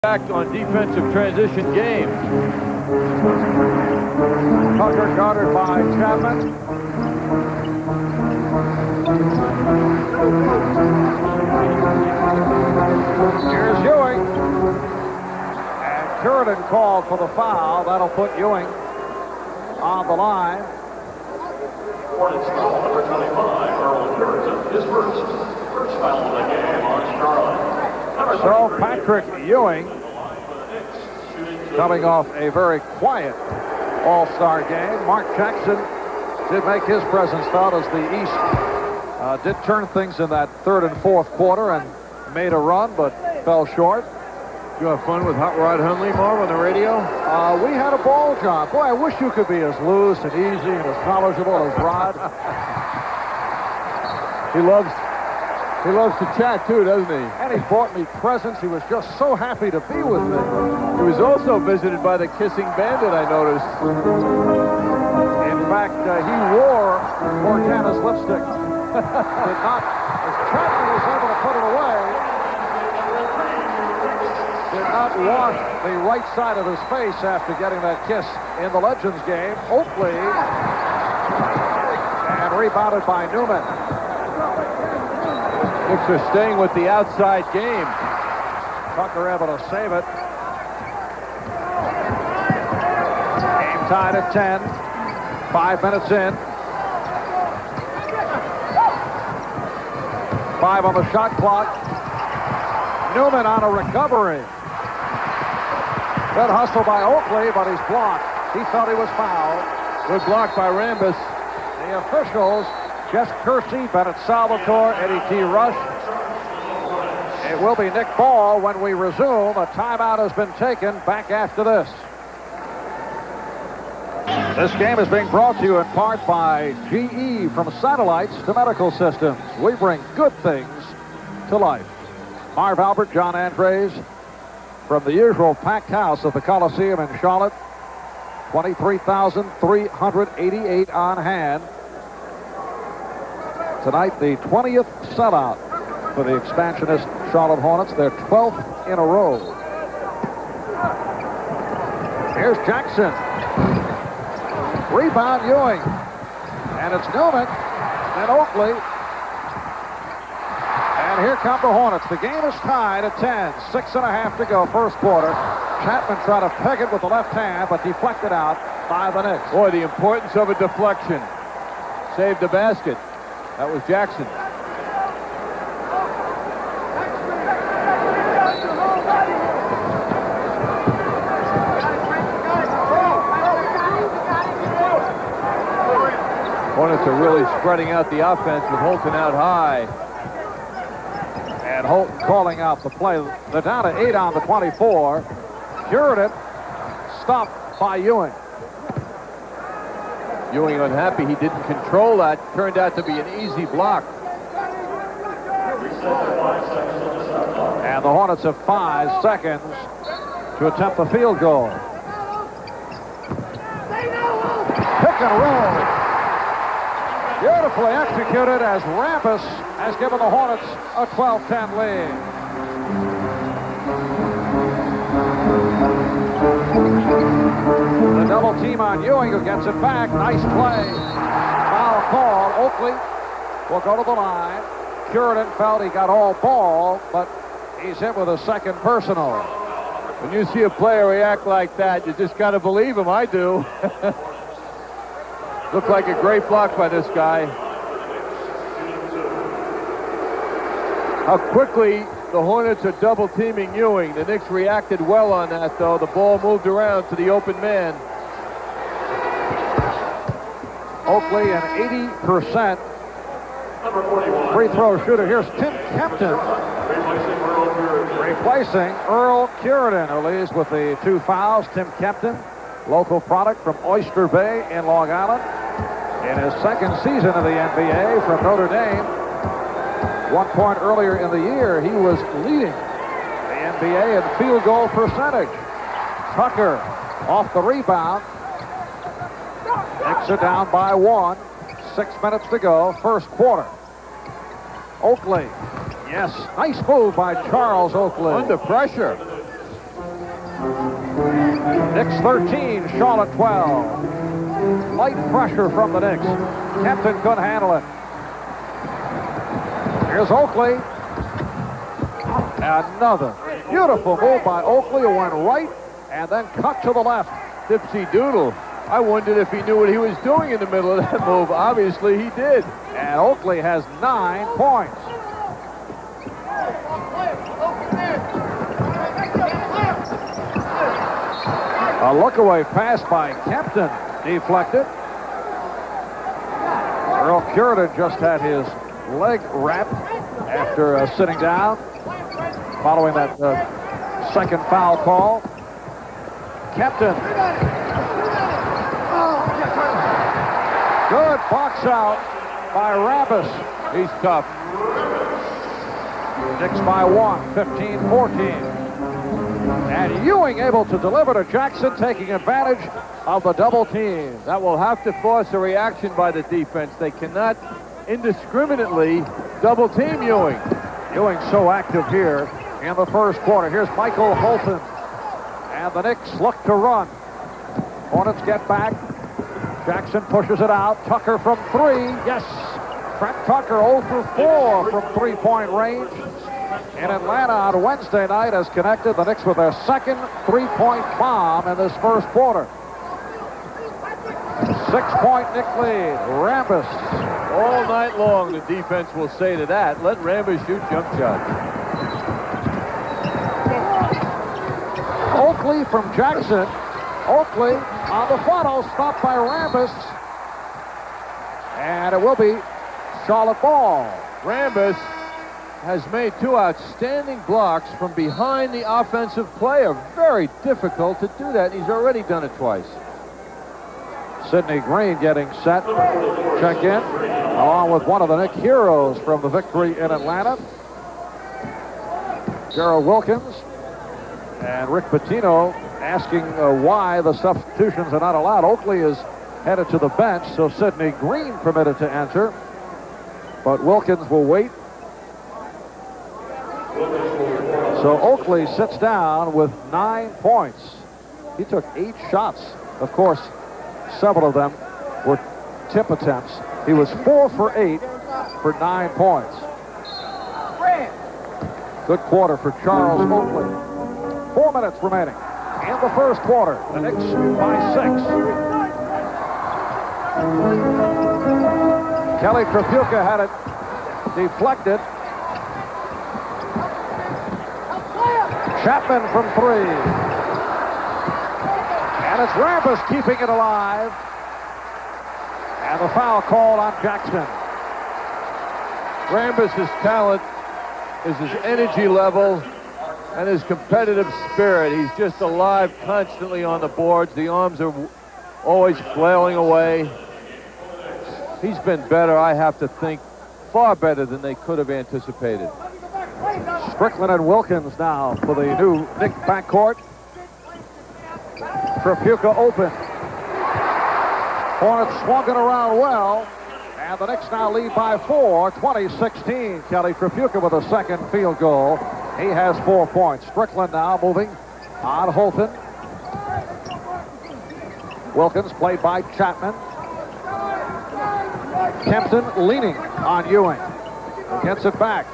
Back on defensive transition games. Tucker guarded by Chapman. Here's Ewing. And Sheridan called for the foul. That'll put Ewing on the line. Hornets foul number 25, Earl Sheridan, his first foul of the game on Charlotte. So Patrick Ewing, coming off a very quiet All-Star game. Mark Jackson did make his presence felt as the East did turn things in that third and fourth quarter and made a run, but fell short. You have fun with Hot Rod Hundley, Marv, on the radio? We had a ball, John. Boy, I wish you could be as loose and easy and as knowledgeable as Rod. He loves to chat, too, doesn't he? And he brought me presents. He was just so happy to be with me. He was also visited by the Kissing Bandit, I noticed. In fact, he wore Morgana's lipstick. Did not, as Chapman was able to put it away, did not wash the right side of his face after getting that kiss in the Legends game. Oakley, and rebounded by Newman. Knicks are staying with the outside game. Tucker able to save it. Game tied at 10. 5 minutes in. 5 on the shot clock. Newman on a recovery. Good hustle by Oakley, but he's blocked. He felt he was fouled. Good block by Rambis. The officials, Jess Kersey, Bennett Salvatore, Eddie T. Rush. It will be Nick Ball when we resume. A timeout has been taken. Back after this. This game is being brought to you in part by GE. From satellites to medical systems, we bring good things to life. Marv Albert, John Andres, from the usual packed house of the Coliseum in Charlotte. 23,388 on hand. Tonight, the 20th sellout for the expansionist Charlotte Hornets, their 12th in a row. Here's Jackson. Rebound Ewing. And it's Newman. Then Oakley. And here come the Hornets. The game is tied at 10. 6.5 to go, first quarter. Chapman tried to peg it with the left hand, but deflected out by the Knicks. Boy, the importance of a deflection. Saved the basket. That was Jackson. Hornets are really spreading out the offense with Holton out high. And Holton calling out the play. They're down to 8 on the 24. Sheridan stopped by Ewing. Ewing unhappy he didn't control that. Turned out to be an easy block. And the Hornets have 5 seconds to attempt the field goal. Pick and roll. Beautifully executed as Rambis has given the Hornets a 12-10 lead. The double team on Ewing, who gets it back. Nice play. Foul called. Oakley will go to the line. Sheridan felt he got all ball, but he's hit with a second personal. When you see a player react like that, you just got to believe him. I do. Looked like a great block by this guy. How quickly the Hornets are double teaming Ewing. The Knicks reacted well on that, though. The ball moved around to the open man. Oakley, an 80% free throw shooter. Here's Tim Kempton replacing Earl Sheridan, who leads with the 2 fouls. Tim Kempton, local product from Oyster Bay in Long Island. In his second season of the NBA from Notre Dame. 1 point earlier in the year, he was leading the NBA in field goal percentage. Tucker off the rebound. Knicks are down by 1. 6 minutes to go, first quarter. Oakley. Yes, nice move by Charles Oakley. Under pressure. Knicks 13, Charlotte 12. Light pressure from the Knicks. Kempton couldn't handle it. Here's Oakley. Another beautiful move by Oakley, who went right and then cut to the left. Dipsy Doodle. I wondered if he knew what he was doing in the middle of that move. Obviously, he did. And Oakley has 9 points. A look-away pass by Kempton, deflected. Earl Curidan just had his leg wrapped after sitting down following that second foul call. Kempton. Good box out by Rambis. He's tough. Knicks by 1, 15-14. And Ewing able to deliver to Jackson, taking advantage of the double team. That will have to force a reaction by the defense. They cannot indiscriminately double team Ewing. Ewing so active here in the first quarter. Here's Michael Holton. And the Knicks look to run. Hornets get back. Jackson pushes it out. Tucker from 3. Yes. Trent Tucker 0 for 4 from three-point range. In Atlanta on Wednesday night has connected the Knicks with their second three-point bomb in this first quarter. 6-point Knick lead. Rambis. All night long, the defense will say to that, let Rambis shoot jump shots. Oakley from Jackson. Oakley on the funnel, stopped by Rambis. And it will be Charlotte ball. Rambis has made 2 outstanding blocks from behind the offensive player. Very difficult to do that. He's already done it twice. Sidney Green getting set. Check in, along with one of the Knick heroes from the victory in Atlanta, Gerald Wilkins. And Rick Pitino asking why the substitutions are not allowed. Oakley is headed to the bench, so Sidney Green permitted to enter. But Wilkins will wait. So Oakley sits down with 9 points. He took 8 shots. Of course, several of them were tip attempts. He was 4 for 8 for 9 points. Good quarter for Charles Oakley. 4 minutes remaining in the first quarter. The Knicks by 6. Kelly Tripucka had it deflected. Chapman from 3. And it's Rambis keeping it alive. And the foul called on Jackson. Rambis' talent is his energy level and his competitive spirit. He's just alive constantly on the boards. The arms are always flailing away. He's been better, I have to think, far better than they could have anticipated. Strickland and Wilkins now for the new Knick backcourt. Tripucka open. Hornets swung it around well. And the Knicks now lead by 4, 20-16. Kelly Tripucka with a second field goal. He has 4 points. Strickland now moving on Holton. Wilkins played by Chapman. Kempton leaning on Ewing. Gets it back.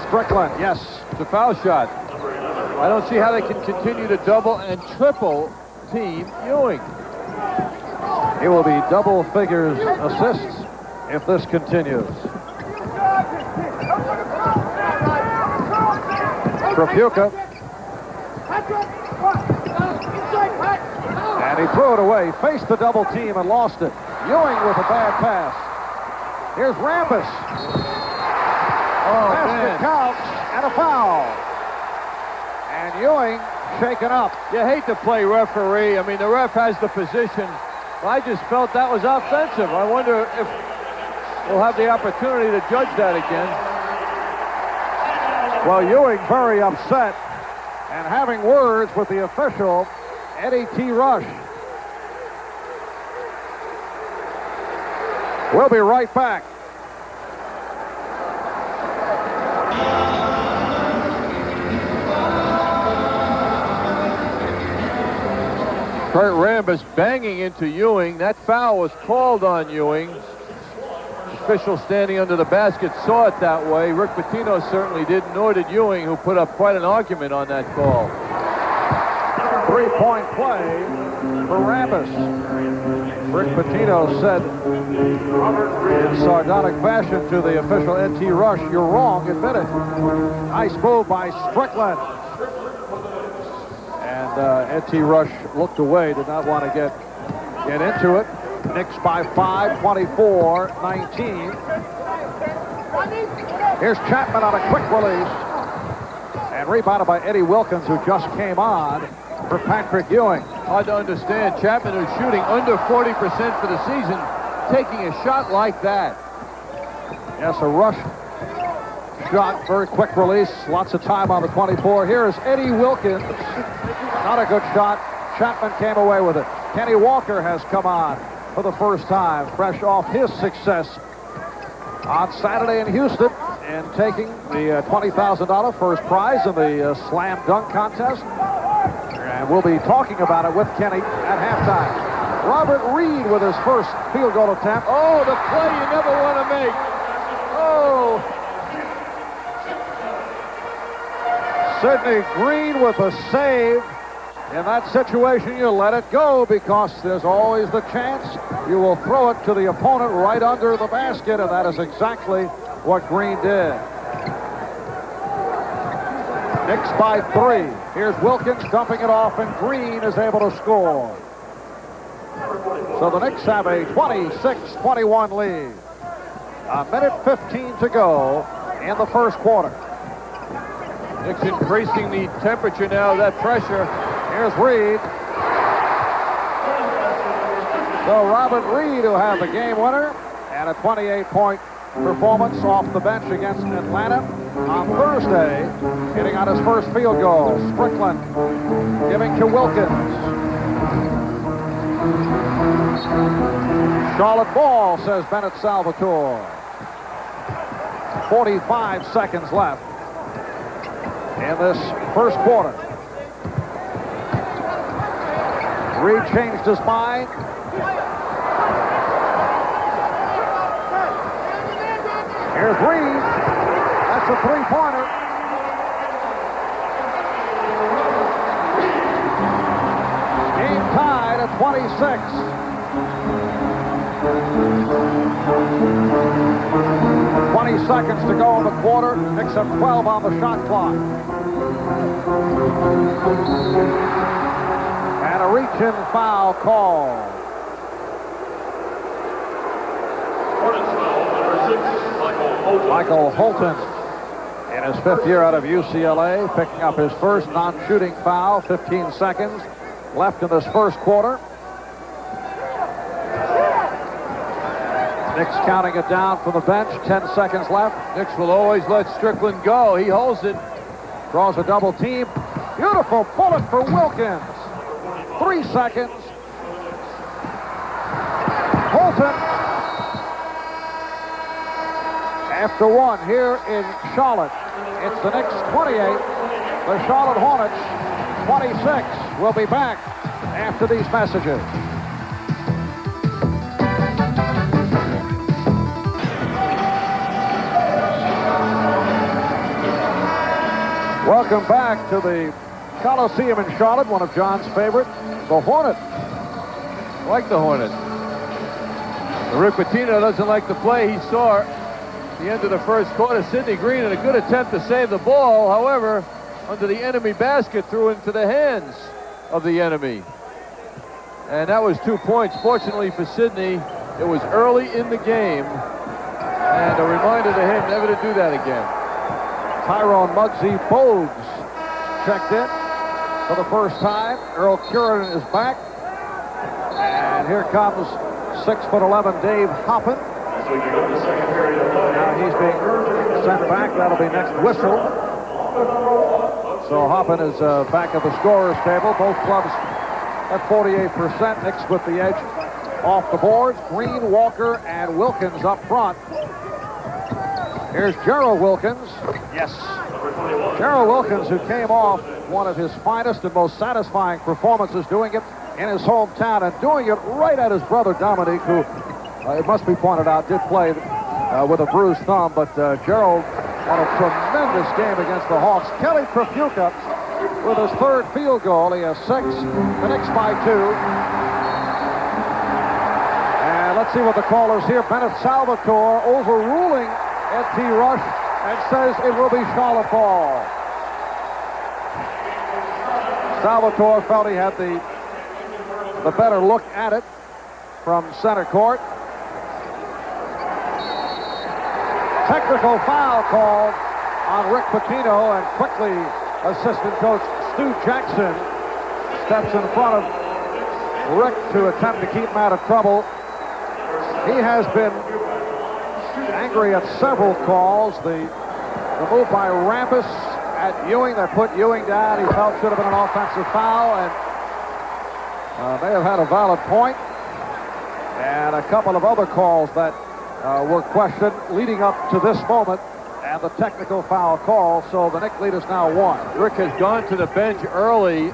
Strickland, yes. It's a foul shot. I don't see how they can continue to double and triple team Ewing. It will be double figures assists if this continues. Tripucka. And he threw it away, faced the double team and lost it. Ewing with a bad pass. Here's Rambis. Basket counts and a foul. And Ewing shaken up. You hate to play referee. I mean, the ref has the position. I just felt that was offensive. I wonder if we'll have the opportunity to judge that again. Well, Ewing very upset and having words with the official, Eddie T. Rush. We'll be right back. Kurt Rambis banging into Ewing. That foul was called on Ewing. Official standing under the basket saw it that way. Rick Pitino certainly did, nor did Ewing, who put up quite an argument on that call. 3-point play for Rambis. Rick Pitino said in sardonic fashion to the official N.T. Rush, "You're wrong, admit it." Nice move by Strickland. And N.T. Rush looked away, did not want to get into it. Knicks by 5, 24-19. Here's Chapman on a quick release. And rebounded by Eddie Wilkins, who just came on for Patrick Ewing. Hard to understand. Chapman, who's shooting under 40% for the season, taking a shot like that. Yes, a rush shot, very quick release, lots of time on the 24. Here is Eddie Wilkins. Not a good shot. Chapman came away with it. Kenny Walker has come on for the first time, fresh off his success on Saturday in Houston and taking the $20,000 first prize in the slam dunk contest. And we'll be talking about it with Kenny at halftime. Robert Reed with his first field goal attempt. Oh, the play you never want to make. Oh. Sidney Green with a save. In that situation, you let it go because there's always the chance you will throw it to the opponent right under the basket, and that is exactly what Green did. Knicks by 3. Here's Wilkins dumping it off, and Green is able to score. So the Knicks have a 26-21 lead. A minute 15 to go in the first quarter. Knicks increasing the temperature now, that pressure. Here's Reed. So Robert Reed, who has the game winner and a 28-point performance off the bench against Atlanta on Thursday, hitting on his first field goal. Strickland giving to Wilkins. Charlotte ball, says Bennett Salvatore. 45 seconds left in this first quarter. Reed changed his mind. Here's Reed. That's a three-pointer. Game tied at 26. Seconds to go in the quarter. Knicks have 12 on the shot clock. And a reach-in foul call. Hornets foul, number 6, Michael Holton, in his 5th year out of UCLA, picking up his first non-shooting foul. 15 seconds left in this first quarter. Knicks counting it down from the bench. 10 seconds left. Knicks will always let Strickland go. He holds it. Draws a double team. Beautiful bullet for Wilkins. 3 seconds. Holton. After one here in Charlotte. It's the Knicks 28. The Charlotte Hornets 26. We'll be back after these messages. Welcome back to the Coliseum in Charlotte, one of John's favorite, the Hornets. I like the Hornets. Rick Pitino doesn't like the play he saw at the end of the first quarter. Sidney Green in a good attempt to save the ball, however, under the enemy basket, threw into the hands of the enemy. And that was 2 points. Fortunately for Sidney, it was early in the game. And a reminder to him never to do that again. Tyrone Muggsy Bogues checked in for the first time. Earl Curran is back. And here comes 6'11" Dave Hoppin. Now he's being sent back. That'll be next whistle. So Hoppin is back at the scorer's table. Both clubs at 48%. Knicks with the edge off the boards. Green, Walker, and Wilkins up front. Here's Gerald Wilkins. Yes. Gerald Wilkins, who came off one of his finest and most satisfying performances, doing it in his hometown and doing it right at his brother Dominique, who, it must be pointed out, did play with a bruised thumb, but Gerald had a tremendous game against the Hawks. Kelly Trapuka with his third field goal. He has 6. The Knicks by 2. And let's see what the call is here. Bennett Salvatore overruling Ed T. Rush and says it will be Charlotte ball. Salvatore felt he had the better look at it from center court. Technical foul called on Rick Pitino, and quickly assistant coach Stu Jackson steps in front of Rick to attempt to keep him out of trouble. He has been angry at several calls. The move by Rampus at Ewing that put Ewing down, he felt should have been an offensive foul, and they have had a valid point. And a couple of other calls that were questioned leading up to this moment and the technical foul call. So the Knicks lead is now 1. Rick has gone to the bench early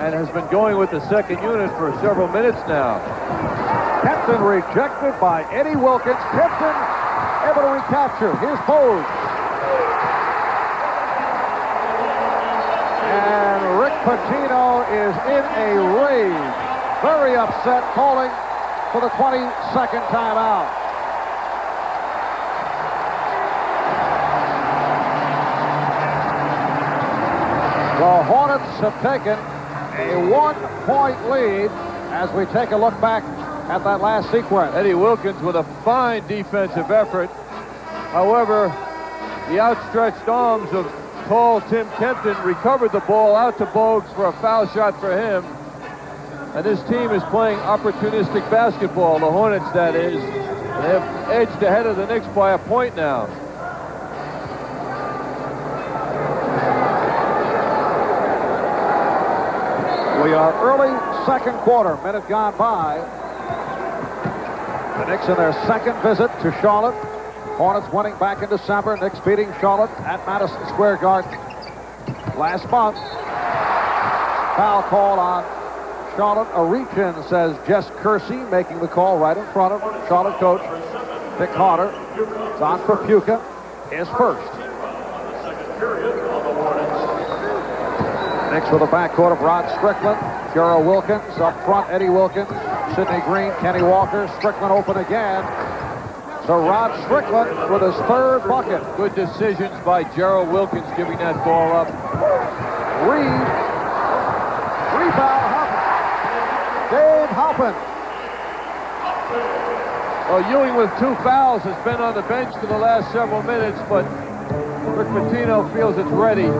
and has been going with the second unit for several minutes now. Kempton rejected by Eddie Wilkins. Kempton able to recapture. Here's Bose. And Rick Pitino is in a rage. Very upset, calling for the 22nd timeout. The Hornets have taken a 1-point lead as we take a look back at that last sequence. Eddie Wilkins with a fine defensive effort. However, the outstretched arms of tall Tim Kempton recovered the ball out to Bogues for a foul shot for him. And this team is playing opportunistic basketball, the Hornets that is. They have edged ahead of the Knicks by a point now. We are early second quarter, minute gone by. The Knicks in their second visit to Charlotte. Hornets winning back in December. Knicks beating Charlotte at Madison Square Garden last month. Foul call on Charlotte. A reach-in, says Jess Kersey, making the call right in front of Charlotte coach Dick Harder. It's on Trapuka, his first. Knicks with a backcourt of Rod Strickland, Gerald Wilkins, up front Eddie Wilkins, Sidney Green, Kenny Walker, Strickland open again. So Rod Strickland with his third bucket. Good decisions by Gerald Wilkins giving that ball up. Reed, rebound, Halpin. Dave Halpin. Well, Ewing with 2 fouls has been on the bench for the last several minutes, but Rick Pitino feels it's ready.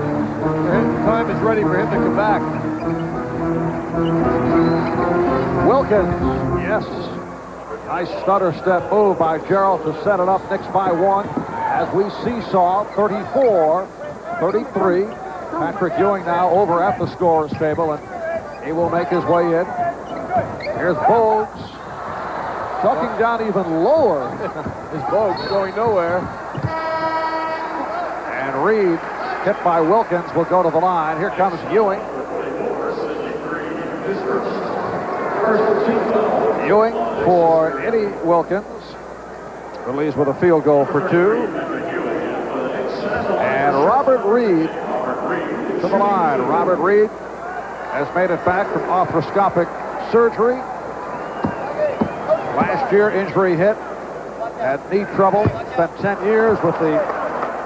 Time is ready for him to come back. Wilkins, yes. Nice stutter step move by Gerald to set it up. Knicks by 1 as we seesaw 34-33. Patrick Ewing now over at the scorer's table, and he will make his way in. Here's Bogues. Ducking down even lower. His Bogues going nowhere. And Reed, hit by Wilkins, will go to the line. Here comes Ewing. Ewing for Eddie Wilkins. Released with a field goal for 2. And Robert Reed to the line. Robert Reed has made it back from arthroscopic surgery. Last year, injury hit. Had knee trouble. Spent 10 years with the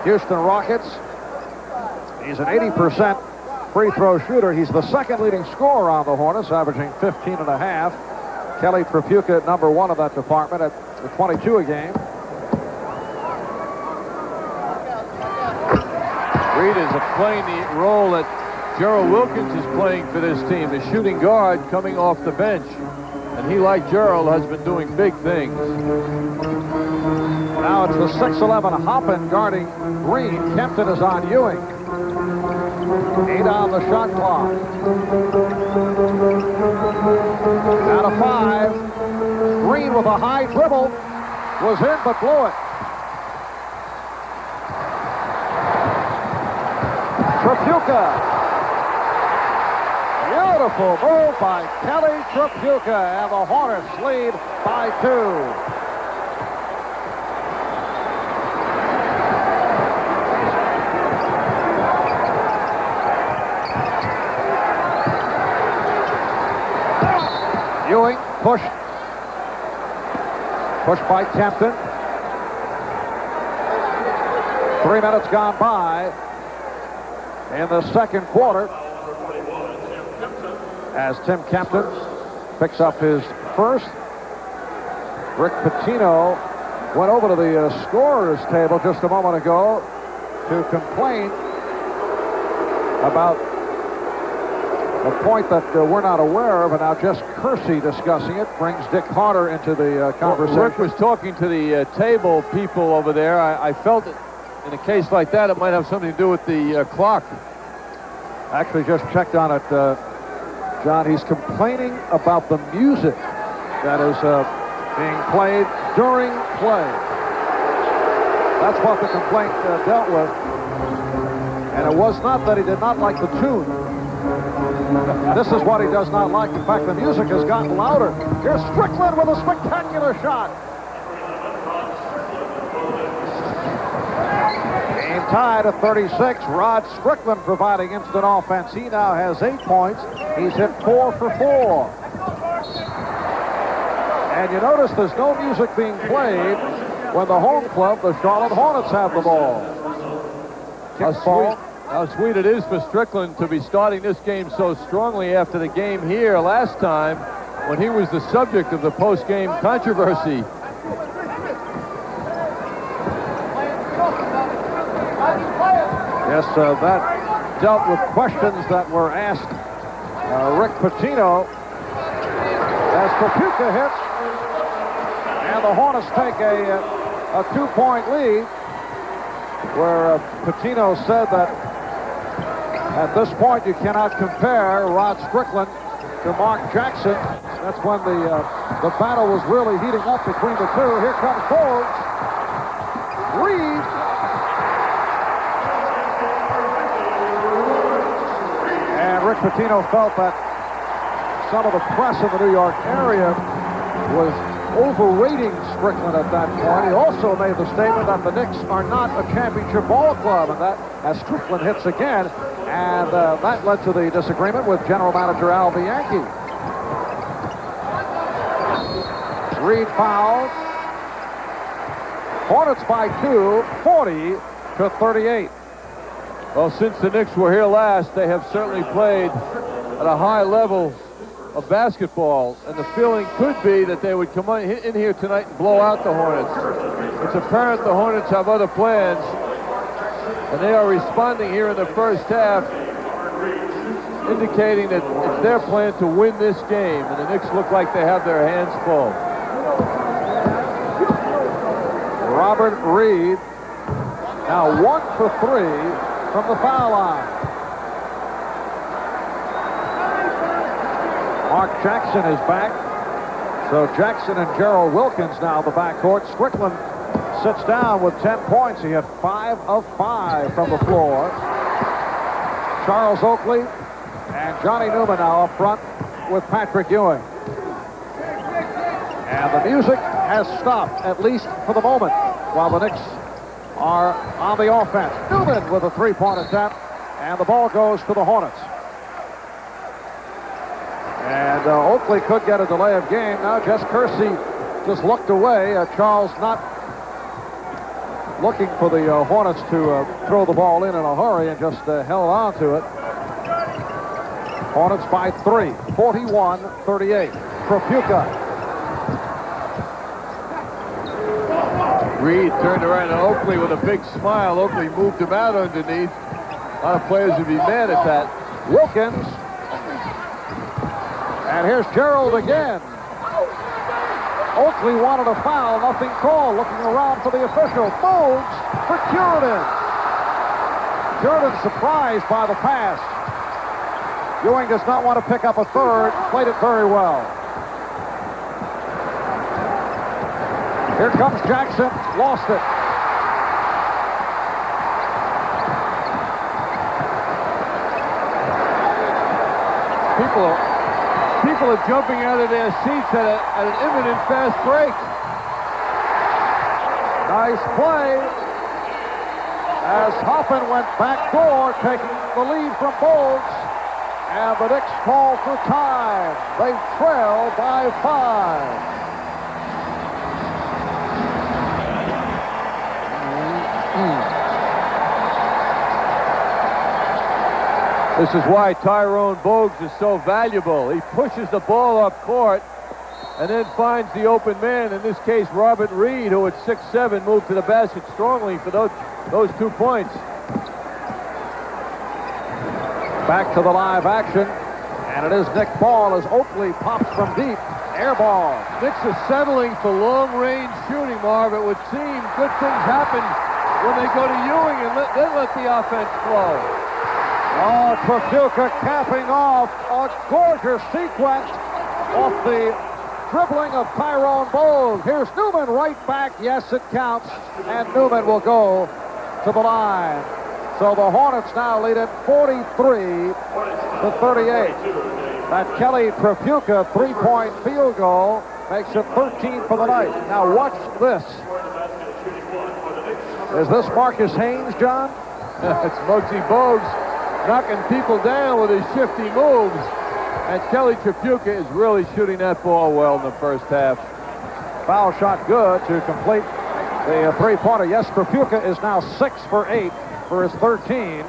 Houston Rockets. He's an 80% free throw shooter. He's the second leading scorer on the Hornets, averaging 15.5. Kelly Trapuka at number 1 of that department at the 22 a game. Reed is playing the role that Gerald Wilkins is playing for this team, the shooting guard coming off the bench. And he, like Gerald, has been doing big things. Now it's the 6'11" Hoppin guarding Green. Kempton is on Ewing. 8 on the shot clock. Out of 5. Green with a high dribble. Was in, but blew it. Trapuka. Beautiful move by Kelly Tripucka, and the Hornets lead by 2. Ewing pushed by Kempton. 3 minutes gone by in the second quarter as Tim Kempton picks up his first. Rick Pitino went over to the scorer's table just a moment ago to complain about a point that we're not aware of, and now Jess Kersey discussing it brings Dick Carter into the conversation. Rick was talking to the table people over there. I felt that in a case like that, it might have something to do with the clock. Actually, just checked on it, John. He's complaining about the music that is being played during play. That's what the complaint dealt with. And it was not that he did not like the tune. This is what he does not like. In fact, the music has gotten louder. Here's Strickland with a spectacular shot. Game tied at 36. Rod Strickland providing instant offense. He now has 8 points. He's hit 4 for 4. And you notice there's no music being played when the home club, the Charlotte Hornets, have the ball. How sweet it is for Strickland to be starting this game so strongly after the game here last time when he was the subject of the post-game controversy. Yes, that dealt with questions that were asked Rick Pitino as Tripucka hits, and the Hornets take a 2-point lead, where Pitino said that at this point you cannot compare Rod Strickland to Mark Jackson. That's when the battle was really heating up between the two. Here comes Bogues. Reed. And Rick Pitino felt that some of the press in the New York area was overrating Strickland at that point. He also made the statement that the Knicks are not a championship ball club, and that as Strickland hits again, and that led to the disagreement with general manager Al Bianchi. Reed fouled. Hornets by 2, 40-38. Well, since the Knicks were here last, they have certainly played at a high level of basketball, and the feeling could be that they would come in here tonight and blow out the Hornets. It's apparent the Hornets have other plans, and they are responding here in the first half, indicating that it's their plan to win this game, and the Knicks look like they have their hands full. Robert Reed now 1 for 3 from the foul line. Mark Jackson is back. So Jackson and Gerald Wilkins now the backcourt. Strickland sits down with 10 points. He had 5 of 5 from the floor. Charles Oakley and Johnny Newman now up front with Patrick Ewing. And the music has stopped, at least for the moment, while the Knicks are on the offense. Newman with a 3-point attempt, and the ball goes to the Hornets. And Oakley could get a delay of game. Now Jess Kersey just looked away. Charles not looking for the Hornets to throw the ball in a hurry, and just held on to it. Hornets by 3, 41-38. Tripucka. Reed turned around to Oakley with a big smile. Oakley moved him out underneath. A lot of players would be mad at that. Wilkins. And here's Gerald again. Oakley wanted a foul, nothing called. Looking around for the official. Moves for Curidan. Curidan surprised by the pass. Ewing does not want to pick up a third. Played it very well. Here comes Jackson. Lost it. People are jumping out of their seats at an imminent fast break. Nice play as Hoffman went back door, taking the lead from Bowles. And the Knicks call for time. They trail by 5. This is why Tyrone Bogues is so valuable. He pushes the ball up court and then finds the open man. In this case, Robert Reed, who at 6'7", moved to the basket strongly for those 2 points. Back to the live action, and it is Nick Ball as Oakley pops from deep. Air ball. Knicks are settling for long-range shooting, Marv. It would seem good things happen when they go to Ewing and then let the offense flow. Oh, Trafuca capping off a gorgeous sequence off the dribbling of Tyrone Bowles. Here's Newman right back. Yes, it counts, and Newman will go to the line. So the Hornets now lead it 43-38. That Kelly Trafuca three-point field goal makes it 13 for the night. Now watch this. Is this Marcus Haynes, John? It's Muggsy Bogues knocking people down with his shifty moves. And Kelly Trafuca is really shooting that ball well in the first half. Foul shot good to complete the three-pointer. Yes, Trafuca is now 6 for 8 for his 13.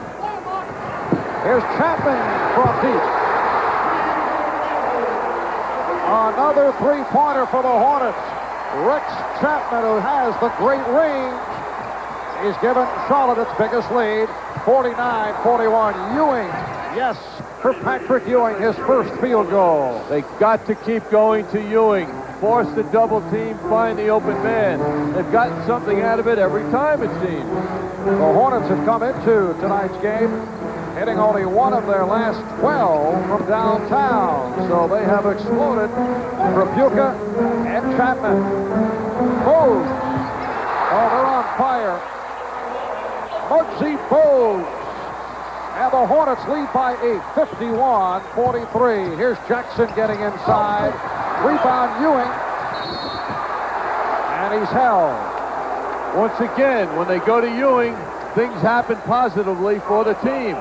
Here's Chapman from deep. Another three-pointer for the Hornets. Rex Chapman, who has the great range. He's given Charlotte its biggest lead, 49-41. Ewing, yes, for Patrick Ewing, his first field goal. They got to keep going to Ewing. Force the double team, find the open man. They've gotten something out of it every time, it seems. The Hornets have come into tonight's game hitting only one of their last 12 from downtown. So they have exploded. Trafuca and Chapman. Bogues. Oh, they're on fire. Muggsy Bogues. And the Hornets lead by 8, 51-43. Here's Jackson getting inside. Rebound Ewing. And he's held. Once again, when they go to Ewing, things happen positively for the team.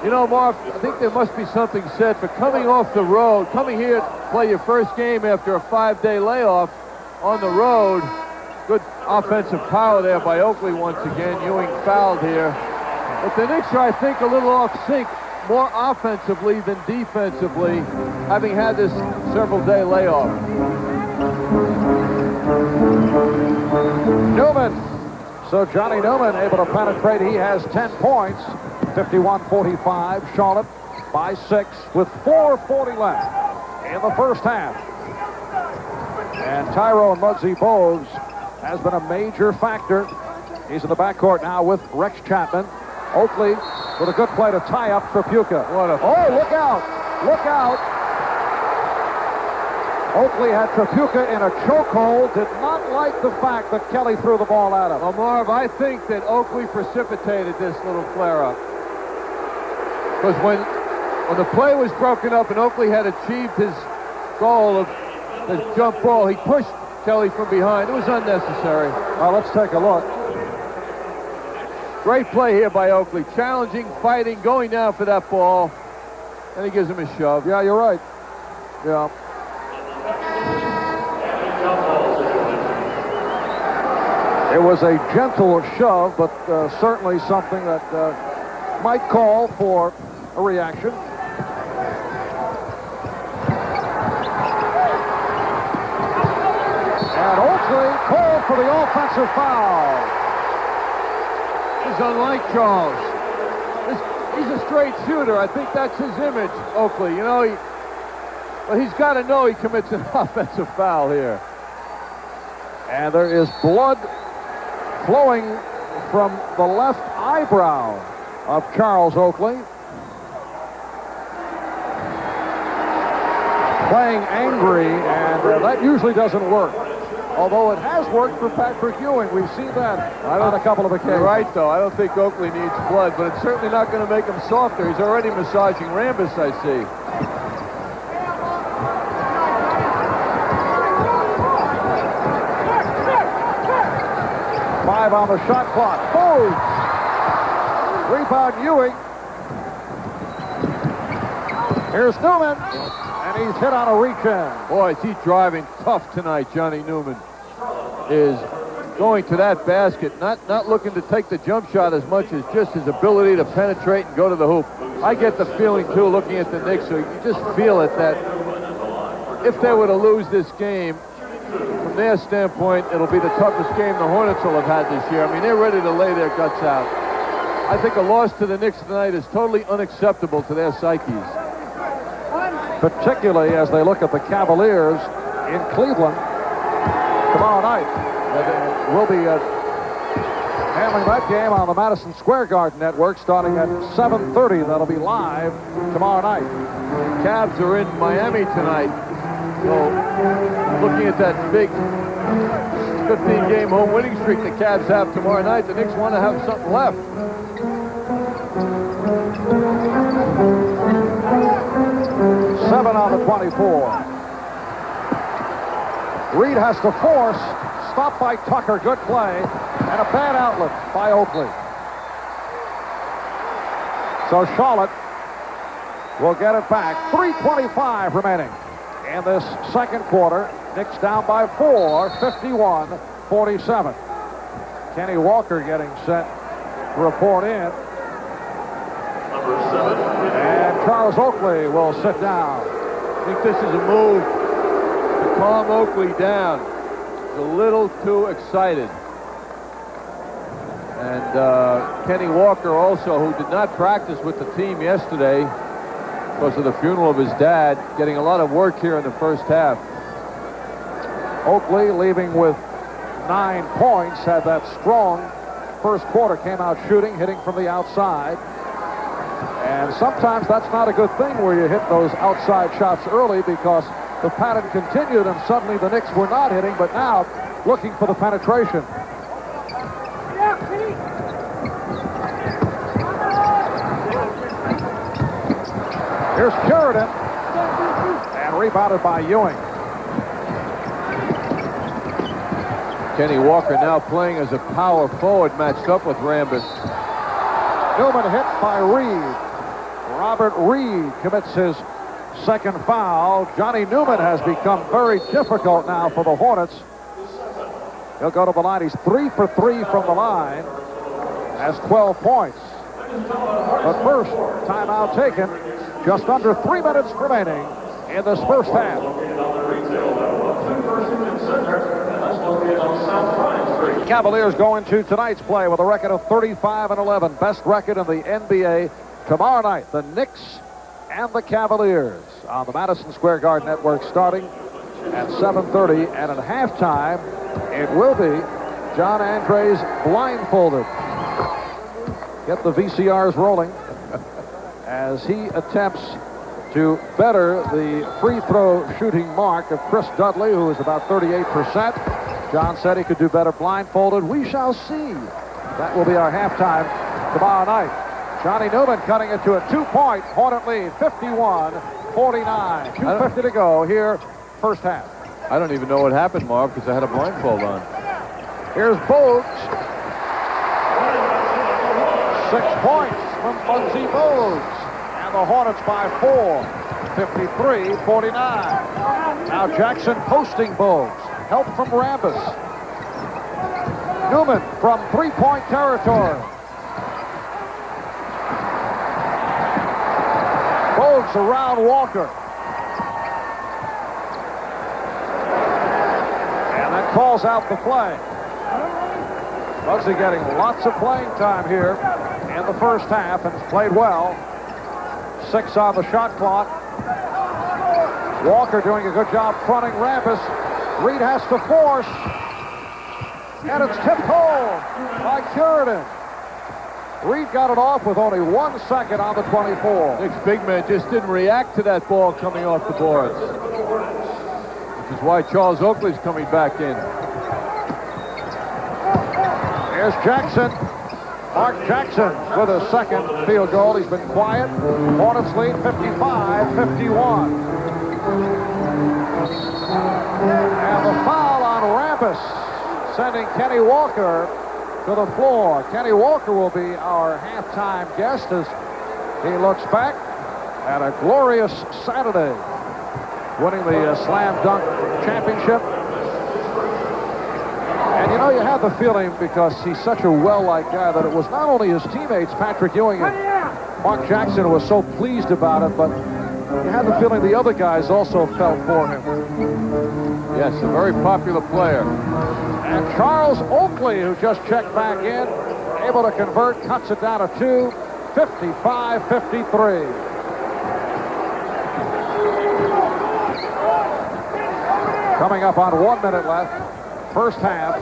You know, Mark, I think there must be something said for coming off the road, coming here to play your first game after a 5-day layoff on the road. Good offensive power there by Oakley once again. Ewing fouled here. But the Knicks are, I think, a little off sync, more offensively than defensively, having had this several-day layoff. Newman. So Johnny Newman able to penetrate. He has 10 points. 51-45. Charlotte by 6 with 4:40 left in the first half. And Tyrone Muggsy Bogues has been a major factor. He's in the backcourt now with Rex Chapman. Oakley with a good play to tie up Trafuca. Oh, look out! Look out! Oakley had Trafuca in a chokehold. Did not like the fact that Kelly threw the ball at him. Well, Marv, I think that Oakley precipitated this little flare-up. Because when the play was broken up and Oakley had achieved his goal of the jump ball, he pushed Kelly from behind. It was unnecessary. Well, let's take a look. Great play here by Oakley. Challenging, fighting, going down for that ball. And he gives him a shove. Yeah, you're right. Yeah. It was a gentle shove, but certainly something that might call for a reaction. And Oakley called for the offensive foul. He's unlike Charles. He's a straight shooter. I think that's his image, Oakley. You know, he's got to know he commits an offensive foul here. And there is blood flowing from the left eyebrow of Charles Oakley. Playing angry, and that usually doesn't work. Although it has worked for Patrick Ewing. We've seen that on a couple of occasions. You're right, though. I don't think Oakley needs blood, but it's certainly not going to make him softer. He's already massaging Rambus, I see. 5 on the shot clock. Boom! Rebound Ewing. Here's Newman, and he's hit on a reach-in. Boy, is he driving tough tonight, Johnny Newman. Is going to that basket, not looking to take the jump shot as much as just his ability to penetrate and go to the hoop. I get the feeling, too, looking at the Knicks, so you just feel it that if they were to lose this game, from their standpoint, it'll be the toughest game the Hornets will have had this year. I mean, they're ready to lay their guts out. I think a loss to the Knicks tonight is totally unacceptable to their psyches. Particularly as they look at the Cavaliers in Cleveland tomorrow night. We'll be handling that game on the Madison Square Garden Network starting at 7:30. That'll be live tomorrow night. Cavs are in Miami tonight. So looking at that big 15-game home winning streak the Cavs have tomorrow night, the Knicks want to have something left. Seven on the 24. Reed has to force. Stopped by Tucker. Good play. And a bad outlet by Oakley. So Charlotte will get it back. 3:25 remaining in this second quarter. Knicks down by 4, 51-47. Kenny Walker getting set to report in. Number 7. And Charles Oakley will sit down. I think this is a move to calm Oakley down. He's a little too excited. And Kenny Walker also, who did not practice with the team yesterday because of the funeral of his dad, getting a lot of work here in the first half. Oakley leaving with 9 points, had that strong first quarter, came out shooting, hitting from the outside. And sometimes that's not a good thing where you hit those outside shots early because the pattern continued and suddenly the Knicks were not hitting, but now looking for the penetration. Here's Sheridan, and rebounded by Ewing. Kenny Walker now playing as a power forward matched up with Rambis. Newman hit by Reed. Robert Reed commits his second foul. Johnny Newman has become very difficult now for the Hornets. He'll go to the line. He's 3 for 3 from the line. Has 12 points. But first, timeout taken. Just under 3 minutes remaining in this first half. Cavaliers go into tonight's play with a record of 35-11. Best record in the NBA. Tomorrow night, the Knicks and the Cavaliers on the Madison Square Garden Network starting at 7:30. And at halftime, it will be John Andres blindfolded. Get the VCRs rolling as he attempts to better the free throw shooting mark of Chris Dudley, who is about 38%. John said he could do better blindfolded. We shall see. That will be our halftime tomorrow night. Johnny Newman cutting it to a 2-point Hornet lead, 51-49. 2:50 to go here, first half. I don't even know what happened, Marv, because I had a blindfold on. Here's Bogues. 6 points from Bugsy Bogues. And the Hornets by 4, 53-49. Now Jackson posting Bogues. Help from Rambis. Newman from three-point territory. Bogues around Walker. And that calls out the play. Bugsy getting lots of playing time here in the first half and has played well. 6 on the shot clock. Walker doing a good job fronting Rambis. Reed has to force. And it's tipped home by Sheridan. Reed got it off with only 1 second on the 24. Knicks big man just didn't react to that ball coming off the boards. Which is why Charles Oakley's coming back in. Here's Jackson. Mark Jackson with a second field goal. He's been quiet. Hornets lead 55-51. And the foul on Rambis, sending Kenny Walker to the floor. Kenny Walker will be our halftime guest as he looks back at a glorious Saturday, winning the Slam Dunk Championship. And you know, you have the feeling, because he's such a well-liked guy, that it was not only his teammates, Patrick Ewing and Mark Jackson, who was so pleased about it, but you had the feeling the other guys also felt for him. Yes, a very popular player. And Charles Oakley, who just checked back in, able to convert, cuts it down to 2, 55-53. Coming up on 1 minute left, first half.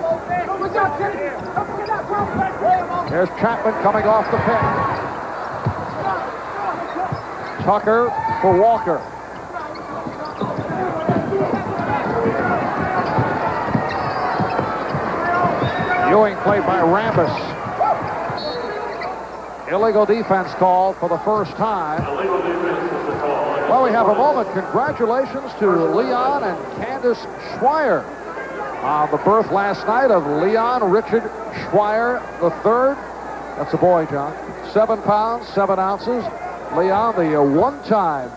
Here's Chapman coming off the pick. Tucker for Walker. Ewing played by Rambis. Illegal defense called for the first time. Well, we have a moment. Congratulations to Leon and Candace Schweier on the birth last night of Leon Richard Schweier III. That's a boy, John. 7 pounds, 7 ounces. Leon, the one-time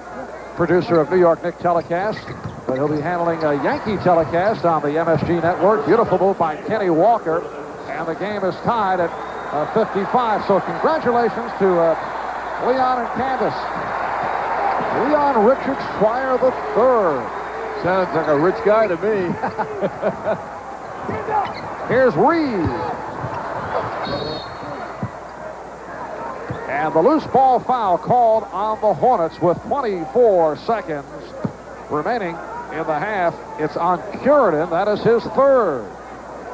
producer of New York Knicks telecast, but he'll be handling a Yankee telecast on the MSG network. Beautiful move by Kenny Walker, and the game is tied at 55. So congratulations to Leon and Candace. Leon Richard Schweier III. Sounds like a rich guy to me. Here's Reed. And the loose ball foul called on the Hornets with 24 seconds remaining in the half. It's on Curidan. That is his third.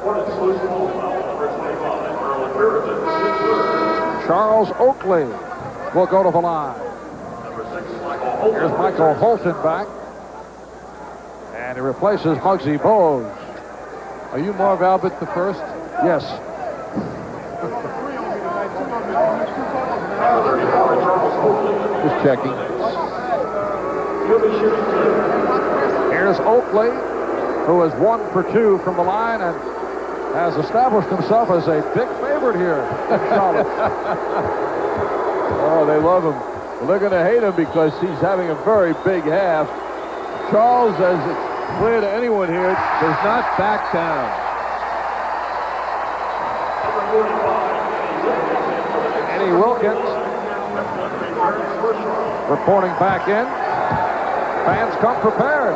Hornets loose ball foul, number 25, Merlin Curidan, his third. Charles Oakley will go to the line. Number 6, Michael Holton. Here's Michael Holton back. And he replaces Muggsy Bogues. Are you Marv Albert the first? Yes. Just checking. He'll be shooting 2. Here's Oakley, who is 1 for 2 from the line and has established himself as a big favorite here in Charlotte. Oh, they love him. Well, they're going to hate him because he's having a very big half. Charles, as it's clear to anyone here, does not back down. Eddie Wilkins reporting back in. Fans come prepared.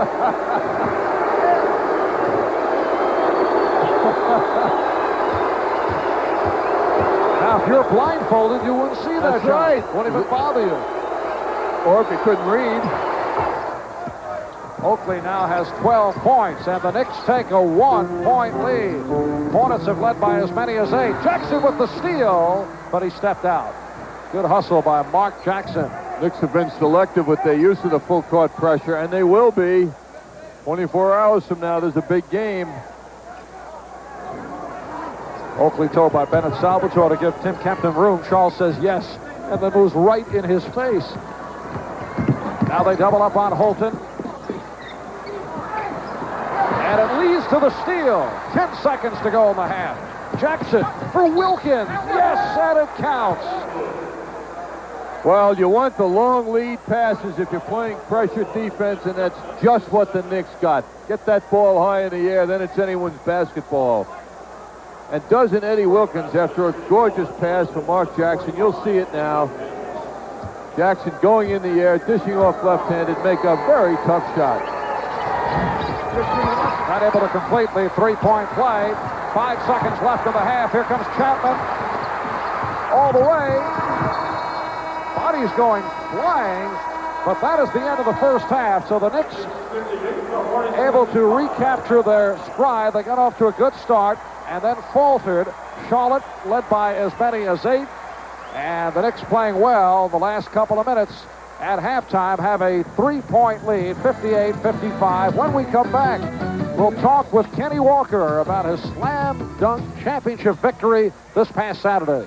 Now, if you're blindfolded, you wouldn't see that. That's right. Wouldn't even bother you. Or if you couldn't read. Oakley now has 12 points, and the Knicks take a 1-point lead. Hornets have led by as many as 8. Jackson with the steal, but he stepped out. Good hustle by Mark Jackson. Knicks have been selective with their use of the full court pressure, and they will be. 24 hours from now, there's a big game. Oakley told by Bennett Salvatore to give Tim Kempton room. Charles says yes, and then moves right in his face. Now they double up on Holton. And it leads to the steal. 10 seconds to go in the half. Jackson for Wilkins. Yes, and it counts. Well, you want the long lead passes if you're playing pressure defense, and that's just what the Knicks got. Get that ball high in the air, then it's anyone's basketball. And doesn't Eddie Wilkins, after a gorgeous pass from Mark Jackson, you'll see it now. Jackson going in the air, dishing off left-handed, make a very tough shot. Not able to complete the three-point play. 5 seconds left in the half. Here comes Chapman. All the way. Body's going flying, but that is the end of the first half. So the Knicks able to recapture their stride. They got off to a good start and then faltered. Charlotte led by as many as 8. And the Knicks playing well the last couple of minutes at halftime have a 3-point lead, 58-55. When we come back, we'll talk with Kenny Walker about his slam dunk championship victory this past Saturday.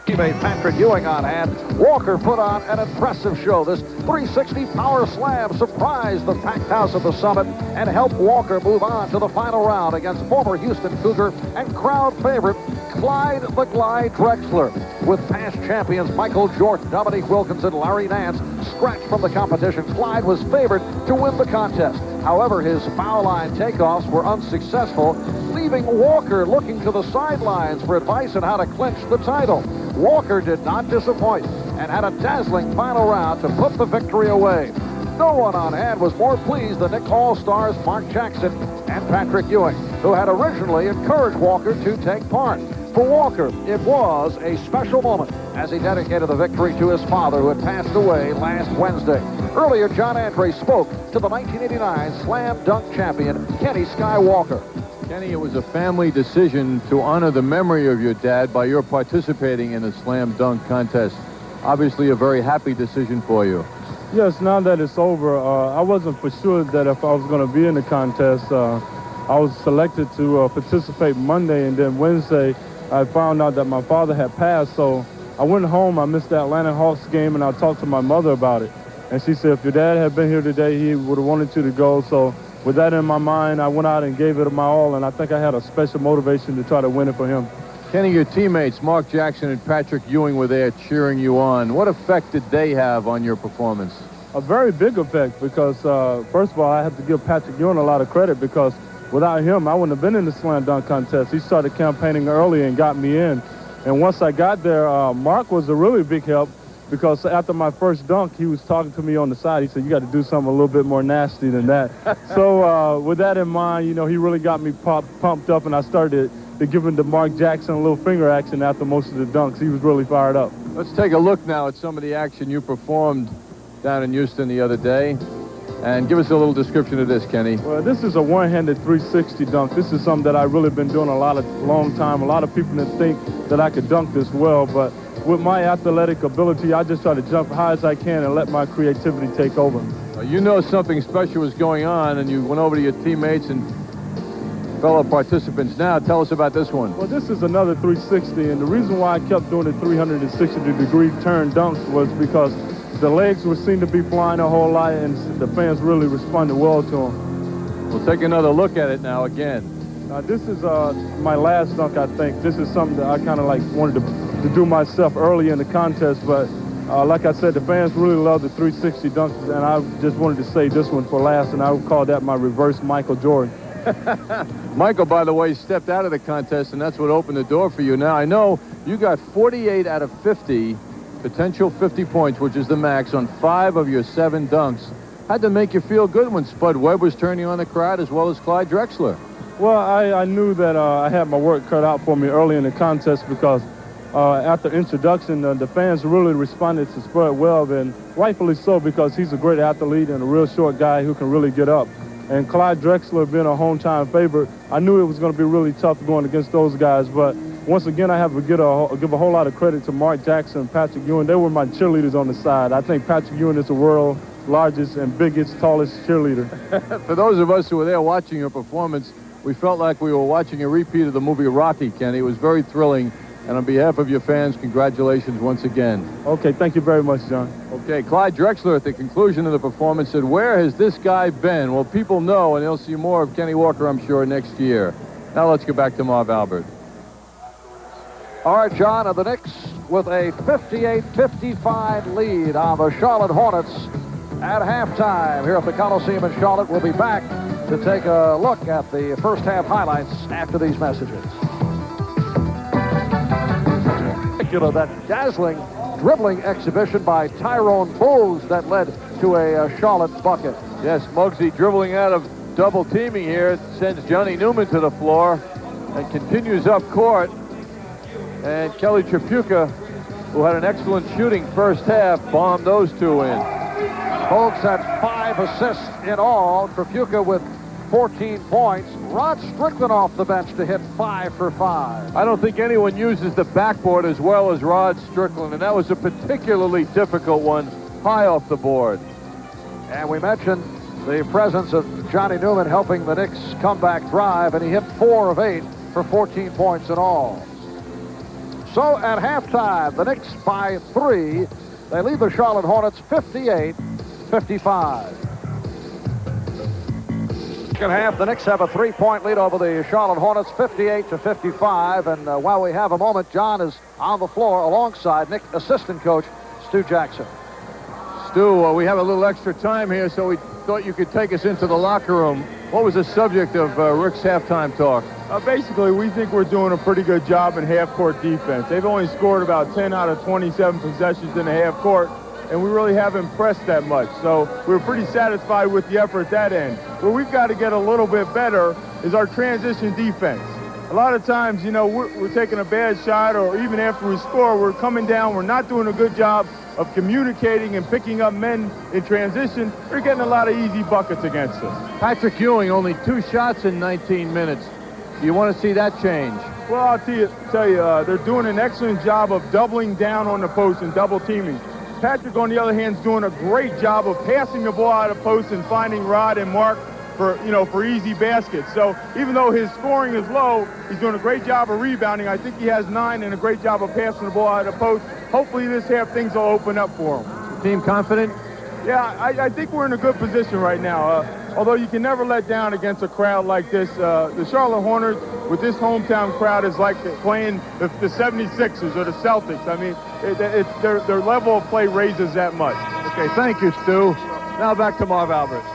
Teammate Patrick Ewing on hand. Walker put on an impressive show. This 360 power slam surprised the packed house at the Summit and helped Walker move on to the final round against former Houston Cougar and crowd favorite Clyde the Glide Drexler. With past champions Michael Jordan, Dominique Wilkinson, Larry Nance scratched from the competition, Clyde was favored to win the contest. However, his foul line takeoffs were unsuccessful, leaving Walker looking to the sidelines for advice on how to clinch the title. Walker did not disappoint and had a dazzling final round to put the victory away. No one on hand was more pleased than Knicks All-Stars Mark Jackson and Patrick Ewing, who had originally encouraged Walker to take part. For Walker, it was a special moment as he dedicated the victory to his father, who had passed away last Wednesday. Earlier, John Andre spoke to the 1989 Slam Dunk champion, Kenny Skywalker. Kenny, it was a family decision to honor the memory of your dad by your participating in the Slam Dunk contest. Obviously a very happy decision for you. Yes, now that it's over, I wasn't for sure that if I was going to be in the contest. I was selected to participate Monday, and then Wednesday I found out that my father had passed, so I went home. I missed the Atlanta Hawks game, and I talked to my mother about it. And she said, if your dad had been here today, he would have wanted you to go. So with that in my mind, I went out and gave it my all, and I think I had a special motivation to try to win it for him. Kenny, your teammates, Mark Jackson and Patrick Ewing, were there cheering you on. What effect did they have on your performance? A very big effect because, first of all, I have to give Patrick Ewing a lot of credit because without him, I wouldn't have been in the Slam Dunk contest. He started campaigning early and got me in. And once I got there, Mark was a really big help because after my first dunk, he was talking to me on the side. He said, you got to do something a little bit more nasty than that. So with that in mind, you know, he really got me pumped up, and I started to give him to Mark Jackson a little finger action after most of the dunks. He was really fired up. Let's take a look now at some of the action you performed down in Houston the other day. And give us a little description of this, Kenny. Well, this is a one-handed 360 dunk. This is something that I've really been doing a long time. A lot of people didn't think that I could dunk this well, but with my athletic ability, I just try to jump high as I can and let my creativity take over. You know something special was going on, and you went over to your teammates and fellow participants. Now, tell us about this one. Well, this is another 360, and the reason why I kept doing the 360-degree turn dunks was because the legs were seen to be flying a whole lot, and the fans really responded well to them. We'll take another look at it now again. This is my last dunk, I think. This is something that I kind of like wanted to do myself early in the contest, but like I said, the fans really love the 360 dunks, and I just wanted to save this one for last, and I would call that my reverse Michael Jordan. Michael, by the way, stepped out of the contest, and that's what opened the door for you. Now, I know you got 48 out of 50, potential 50 points, which is the max, on 5 of your 7 dunks. Had to make you feel good when Spud Webb was turning on the crowd, as well as Clyde Drexler. Well, I knew that I had my work cut out for me early in the contest because after introduction, the fans really responded to Spud Webb, and rightfully so because he's a great athlete and a real short guy who can really get up. And Clyde Drexler being a hometown favorite, I knew it was going to be really tough going against those guys, but once again, I have to give a whole lot of credit to Mark Jackson and Patrick Ewing. They were my cheerleaders on the side. I think Patrick Ewing is the world's largest and biggest, tallest cheerleader. For those of us who were there watching your performance, we felt like we were watching a repeat of the movie Rocky, Kenny. It was very thrilling. And on behalf of your fans, congratulations once again. Okay, thank you very much, John. Okay, Clyde Drexler at the conclusion of the performance said, where has this guy been? Well, people know, and they'll see more of Kenny Walker, I'm sure, next year. Now let's get back to Marv Albert. All right, John, and the Knicks with a 58-55 lead on the Charlotte Hornets at halftime here at the Coliseum in Charlotte. We'll be back to take a look at the first half highlights after these messages. That dazzling dribbling exhibition by Tyrone Bowles that led to a Charlotte bucket. Yes, Muggsy dribbling out of double teaming here, sends Johnny Newman to the floor and continues up court. And Kelly Tripucka, who had an excellent shooting first half, bombed those 2 in. Bowles had 5 assists in all. Tripucka with 14 points. Rod Strickland off the bench to hit 5 for 5. I don't think anyone uses the backboard as well as Rod Strickland, and that was a particularly difficult one, high off the board. And we mentioned the presence of Johnny Newman helping the Knicks comeback drive, and he hit 4 of 8 for 14 points in all. So at halftime, the Knicks by 3. They lead the Charlotte Hornets 58-55. Second half, the Knicks have a 3-point lead over the Charlotte Hornets, 58-55. And while we have a moment, John is on the floor alongside Knicks assistant coach Stu Jackson. Stu, we have a little extra time here, so we thought you could take us into the locker room. What was the subject of Rick's halftime talk? Basically, we think we're doing a pretty good job in half-court defense. They've only scored about 10 out of 27 possessions in the half-court, and we really haven't pressed that much. So we're pretty satisfied with the effort at that end. Where we've got to get a little bit better is our transition defense. A lot of times, you know, we're taking a bad shot, or even after we score, we're coming down, we're not doing a good job of communicating and picking up men in transition. They're getting a lot of easy buckets against us. Patrick Ewing, only 2 shots in 19 minutes. Do you want to see that change? Well, I'll tell you, they're doing an excellent job of doubling down on the post and double teaming. Patrick, on the other hand, is doing a great job of passing the ball out of post and finding Rod and Mark for easy baskets. So even though his scoring is low, he's doing a great job of rebounding. I think he has 9 and a great job of passing the ball out of post. Hopefully this half things will open up for him. Team confident? Yeah, I think we're in a good position right now. Although you can never let down against a crowd like this. The Charlotte Hornets with this hometown crowd is like playing the 76ers or the Celtics. I mean, their level of play raises that much. Okay, thank you, Stu. Now back to Marv Albert.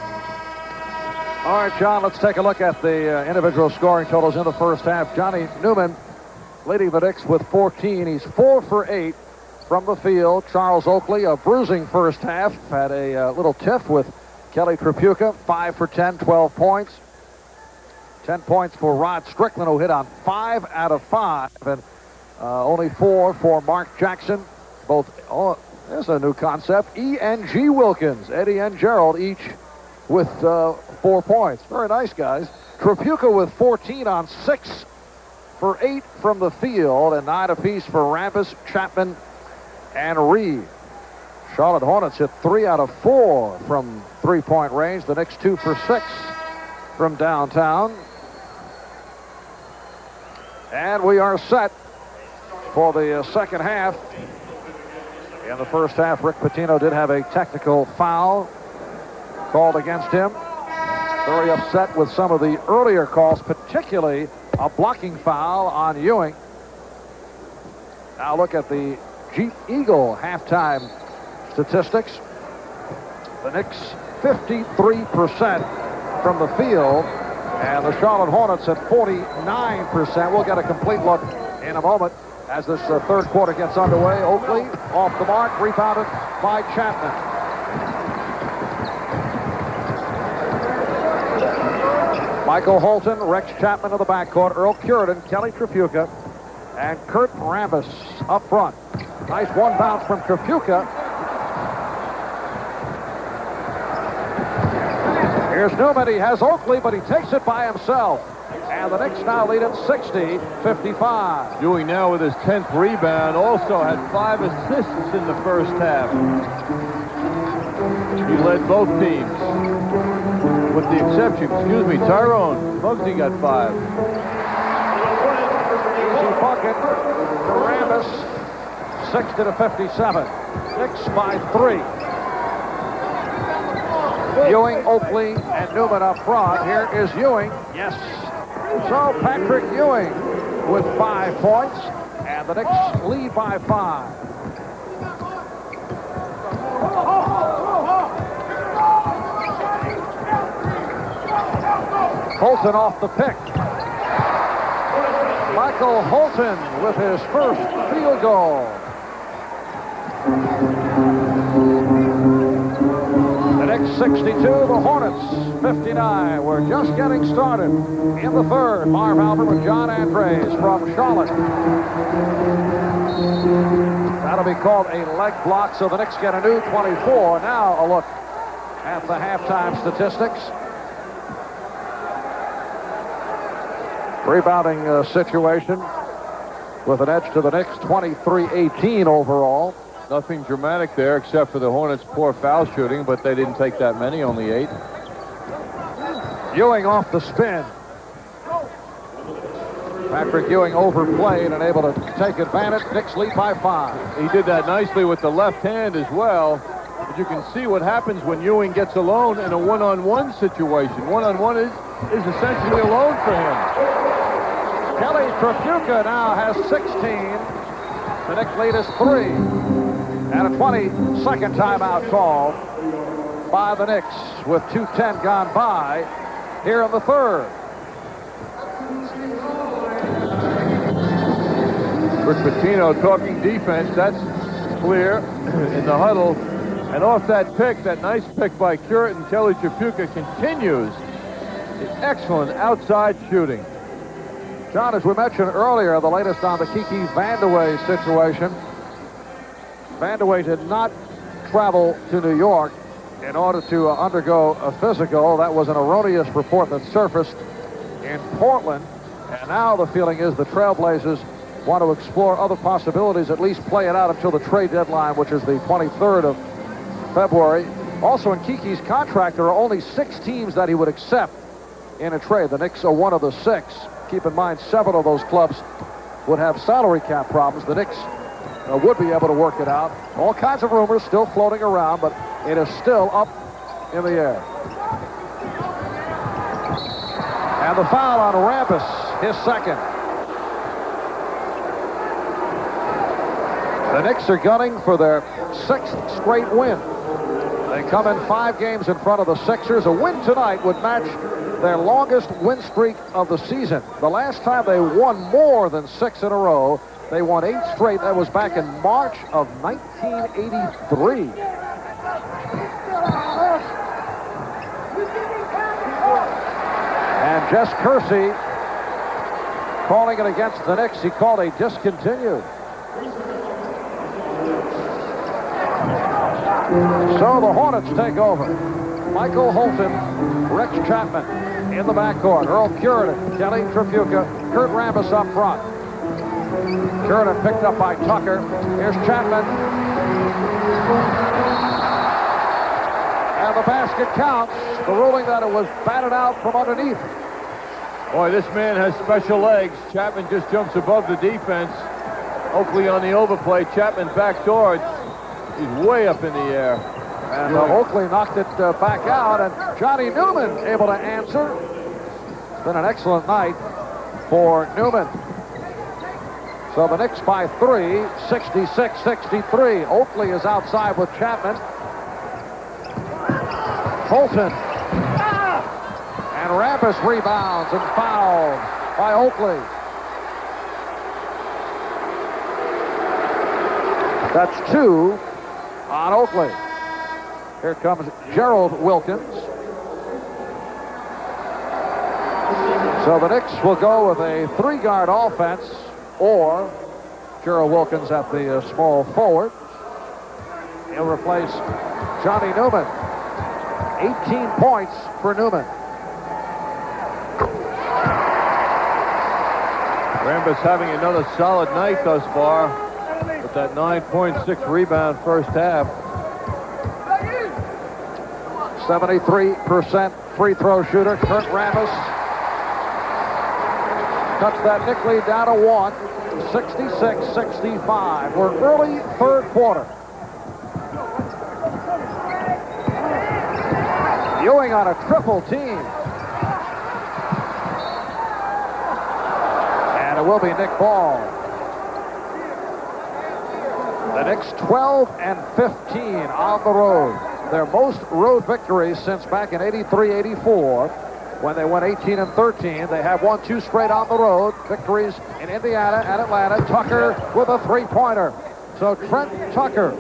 All right, John, let's take a look at the individual scoring totals in the first half. Johnny Newman leading the Knicks with 14. He's 4 for 8 from the field. Charles Oakley, a bruising first half, had a little tiff with Kelly Tripucka, 5 for 10, 12 points. 10 points for Rod Strickland, who hit on 5 out of 5, and only 4 for Mark Jackson. There's a new concept. E.N.G. Wilkins, Eddie and Gerald, each with 4 points. Very nice, guys. Tripucka with 14 on 6 for 8 from the field, and 9 apiece for Rambis, Chapman, and Reed. Charlotte Hornets hit 3 out of 4 from three-point range. The Knicks 2 for 6 from downtown. And we are set for the second half. In the first half, Rick Pitino did have a technical foul called against him. Very upset with some of the earlier calls, particularly a blocking foul on Ewing. Now look at the Jeep Eagle halftime statistics. The Knicks 53% from the field, and the Charlotte Hornets at 49%. We'll get a complete look in a moment as this third quarter gets underway. Oakley off the mark, rebounded by Chapman. Michael Holton, Rex Chapman of the backcourt, Earl Curidan, Kelly Tripucka, and Kurt Rambis up front. Nice one bounce from Tripucka. Here's Newman. He has Oakley, but he takes it by himself. And the Knicks now lead at 60-55. Ewing now with his 10th rebound. Also had 5 assists in the first half. He led both teams. With the exception, Tyrone Muggsy got 5. Easy bucket for Rambis. 60-57. Knicks by 3. Ewing, Oakley, and Newman up front. Here is Ewing. Yes. So Patrick Ewing with 5 points, and the Knicks lead by 5. Holton off the pick. Michael Holton with his first field goal. The Knicks 62, the Hornets 59. We're just getting started in the third. Marv Albert with John Andres from Charlotte. That'll be called a leg block, so the Knicks get a new 24. Now a look at the halftime statistics. Rebounding situation with an edge to the Knicks, 23-18 overall. Nothing dramatic there except for the Hornets' poor foul shooting, but they didn't take that many, only 8. Ewing off the spin. Patrick Ewing overplayed and able to take advantage. Knicks lead by 5. He did that nicely with the left hand as well. But you can see what happens when Ewing gets alone in a one-on-one situation. One-on-one is essentially alone for him. Kelly Trapuka now has 16. The Knicks lead is 3. And a 22nd timeout call by the Knicks with 2:10 gone by here in the third. Rick Pitino talking defense. That's clear in the huddle. And off that pick, that nice pick by Curtin, Kelly Trapuka continues the excellent outside shooting. John, as we mentioned earlier, the latest on the Kiki Vandeweghe situation. Vandeweghe did not travel to New York in order to undergo a physical. That was an erroneous report that surfaced in Portland. And now the feeling is the Trailblazers want to explore other possibilities, at least play it out until the trade deadline, which is the 23rd of February. Also, in Kiki's contract, there are only 6 teams that he would accept in a trade. The Knicks are one of the 6. Keep in mind, 7 of those clubs would have salary cap problems. The Knicks would be able to work it out. All kinds of rumors still floating around, but it is still up in the air. And the foul on Rambis, his second. The Knicks are gunning for their 6th straight win. They come in 5 games in front of the Sixers. A win tonight would match their longest win streak of the season. The last time they won more than 6 in a row, they won 8 straight. That was back in March of 1983. And Jess Kersey calling it against the Knicks. He called a discontinued. So the Hornets take over. Michael Holton, Rex Chapman in the backcourt. Earl Curidan, Kelly Trapuka, Kurt Rambis up front. Curidan picked up by Tucker. Here's Chapman. And the basket counts. The ruling that it was batted out from underneath. Boy, this man has special legs. Chapman just jumps above the defense. Oakley on the overplay. Chapman backdoor. He's way up in the air. And Oakley knocked it back out, and Johnny Newman able to answer. It's been an excellent night for Newman. So the Knicks by 3, 66-63. Oakley is outside with Chapman. Holton. And Rambis rebounds and fouled by Oakley. That's 2 on Oakley. Here comes Gerald Wilkins. So the Knicks will go with a 3-guard offense, or Gerald Wilkins at the small forward. He'll replace Johnny Newman. 18 points for Newman. Rambis having another solid night thus far with that 9.6 rebound first half. 73% free throw shooter, Kurt Rambis. Cuts that Knick lead down to 1, 66-65. We're early third quarter. Ewing on a triple team. And it will be Nick Ball. The Knicks 12-15 on the road. Their most road victories since back in 83-84 when they went 18-13. They have won 2 straight on the road. Victories in Indiana and Atlanta. Tucker with a 3-pointer. So Trent Tucker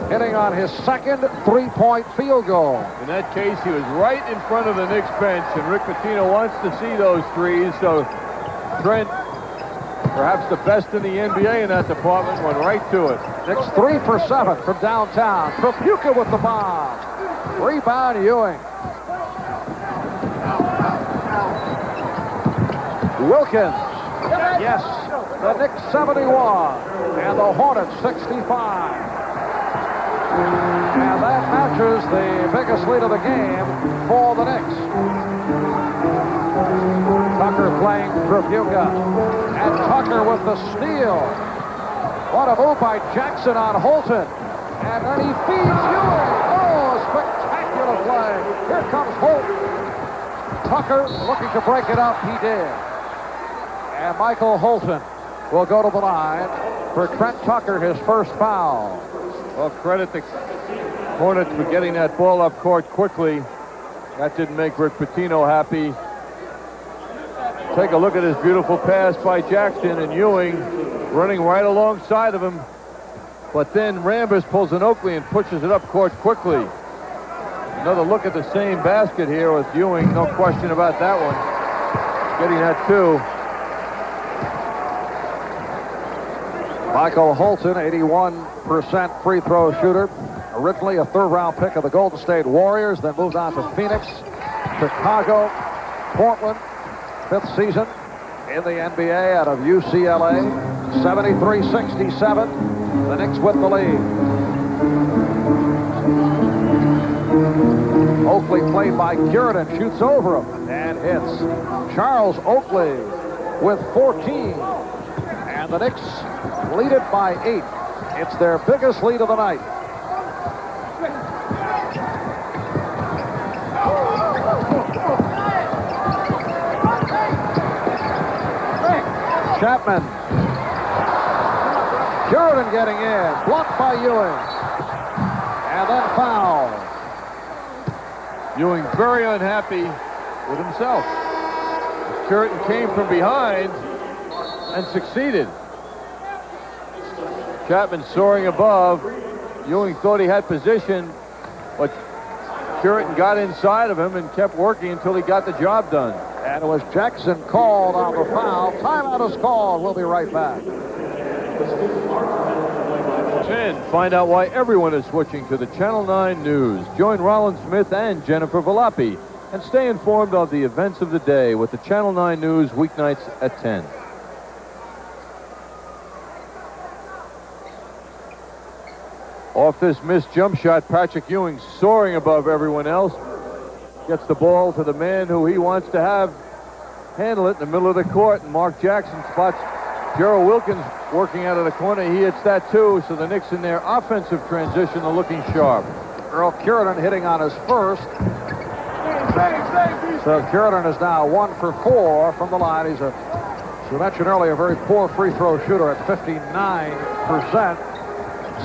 hitting on his second 3-point field goal. In that case, he was right in front of the Knicks bench, and Rick Pitino wants to see those threes. So Trent, perhaps the best in the NBA in that department, went right to it. Knicks 3 for 7 from downtown. Trapuka with the bomb. Rebound Ewing. Wilkins. Yes. The Knicks 71 and the Hornets 65. And that matches the biggest lead of the game for the Knicks. Tucker playing Trabuca. And Tucker with the steal. What a move by Jackson on Holton. And then he feeds Ewing. Oh, a spectacular play. Here comes Holt. Tucker looking to break it up. He did. And Michael Holton will go to the line for Trent Tucker, his first foul. Well, credit the Hornets for getting that ball up court quickly. That didn't make Rick Pitino happy. Take a look at this beautiful pass by Jackson, and Ewing running right alongside of him. But then Rambis pulls an Oakley and pushes it up court quickly. Another look at the same basket here with Ewing. No question about that one. Getting that too. Michael Holton, 81% free throw shooter. Originally a third-round pick of the Golden State Warriors, then moved on to Phoenix, Chicago, Portland, fifth season in the NBA out of UCLA. 73-67. The Knicks with the lead. Oakley played by Curidan, shoots over him and hits. Charles Oakley with 14. And the Knicks lead it by 8. It's their biggest lead of the night. Chapman. Curidan getting in. Blocked by Ewing. And then foul. Ewing very unhappy with himself. Curidan came from behind and succeeded. Chapman soaring above. Ewing thought he had position, but Curidan got inside of him and kept working until he got the job done. And it was Jackson called on the foul. Timeout is called. We'll be right back. And find out why everyone is switching to the Channel 9 News. Join Rollin Smith and Jennifer Volpe and stay informed of the events of the day with the Channel 9 News weeknights at 10. Off this missed jump shot, Patrick Ewing soaring above everyone else. Gets the ball to the man who he wants to have handle it in the middle of the court, and Mark Jackson spots Gerald Wilkins working out of the corner. He hits that too, so the Knicks in their offensive transition are looking sharp. Earl Curidan hitting on his first. So Curidan is now 1 for 4 from the line. He's as we mentioned earlier, a very poor free throw shooter at 59%.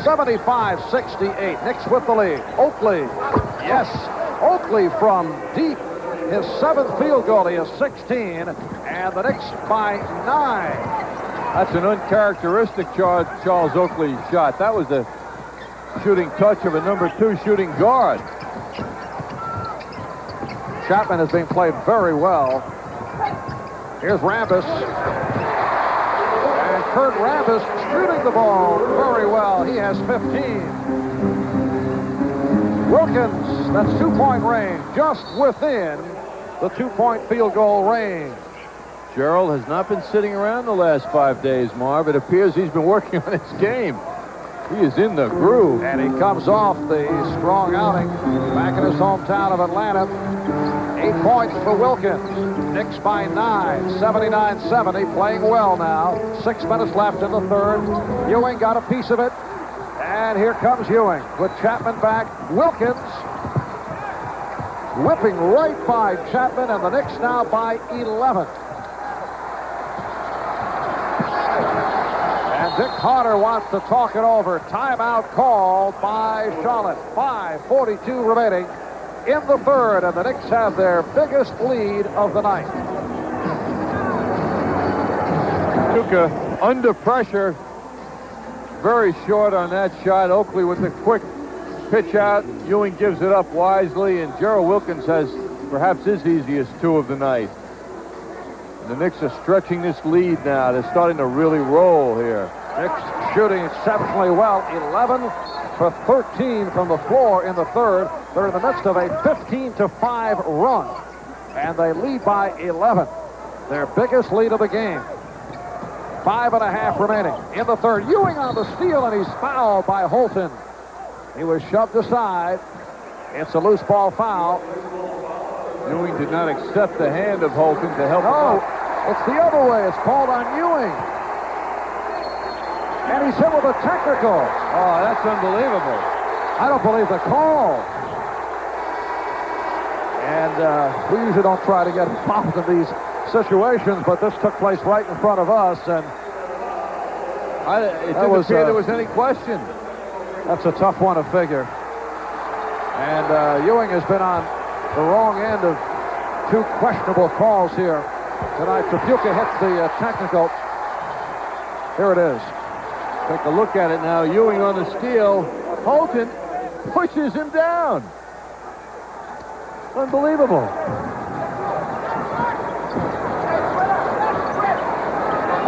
75-68. Knicks with the lead. Oakley. Yes. Oakley from deep. His 7th field goal. He has 16. And the Knicks by 9. That's an uncharacteristic Charles Oakley shot. That was the shooting touch of a number 2 shooting guard. Chapman is being played very well. Here's Rambis. And Kurt Rambis shooting the ball very well. He has 15. Wilkins, that's 2-point range, just within the 2-point field goal range. Gerald has not been sitting around the last 5 days, Marv. It appears he's been working on his game. He is in the groove. And he comes off the strong outing back in his hometown of Atlanta. 8 points for Wilkins. Knicks by 9, 79-70, playing well now. 6 minutes left in the third. Ewing got a piece of it. And here comes Ewing with Chapman back. Wilkins whipping right by Chapman, and the Knicks now by 11. And Dick Carter wants to talk it over. Timeout called by Charlotte. 5:42 remaining in the third, and the Knicks have their biggest lead of the night. Tuca under pressure. Very short on that shot. Oakley with the quick pitch out. Ewing gives it up wisely, and Gerald Wilkins has perhaps his easiest 2 of the night. And the Knicks are stretching this lead now. They're starting to really roll here. Knicks shooting exceptionally well. 11 for 13 from the floor in the third. They're in the midst of a 15-5 run, and they lead by 11. Their biggest lead of the game. 5.5 remaining in the third. Ewing on the steal, and he's fouled by Holton. He was shoved aside. It's a loose ball foul. Ewing did not accept the hand of Holton to help him out. It's the other way. It's called on Ewing. And he's hit with a technical. Oh, that's unbelievable. I don't believe the call. And we usually don't try to get involved in these situations, but this took place right in front of us, and it didn't appear there was any question. That's a tough one to figure. And Ewing has been on the wrong end of two questionable calls here tonight. Tripucka hits the technical. Here it is. Take a look at it now. Ewing on the steal. Holton pushes him down. Unbelievable.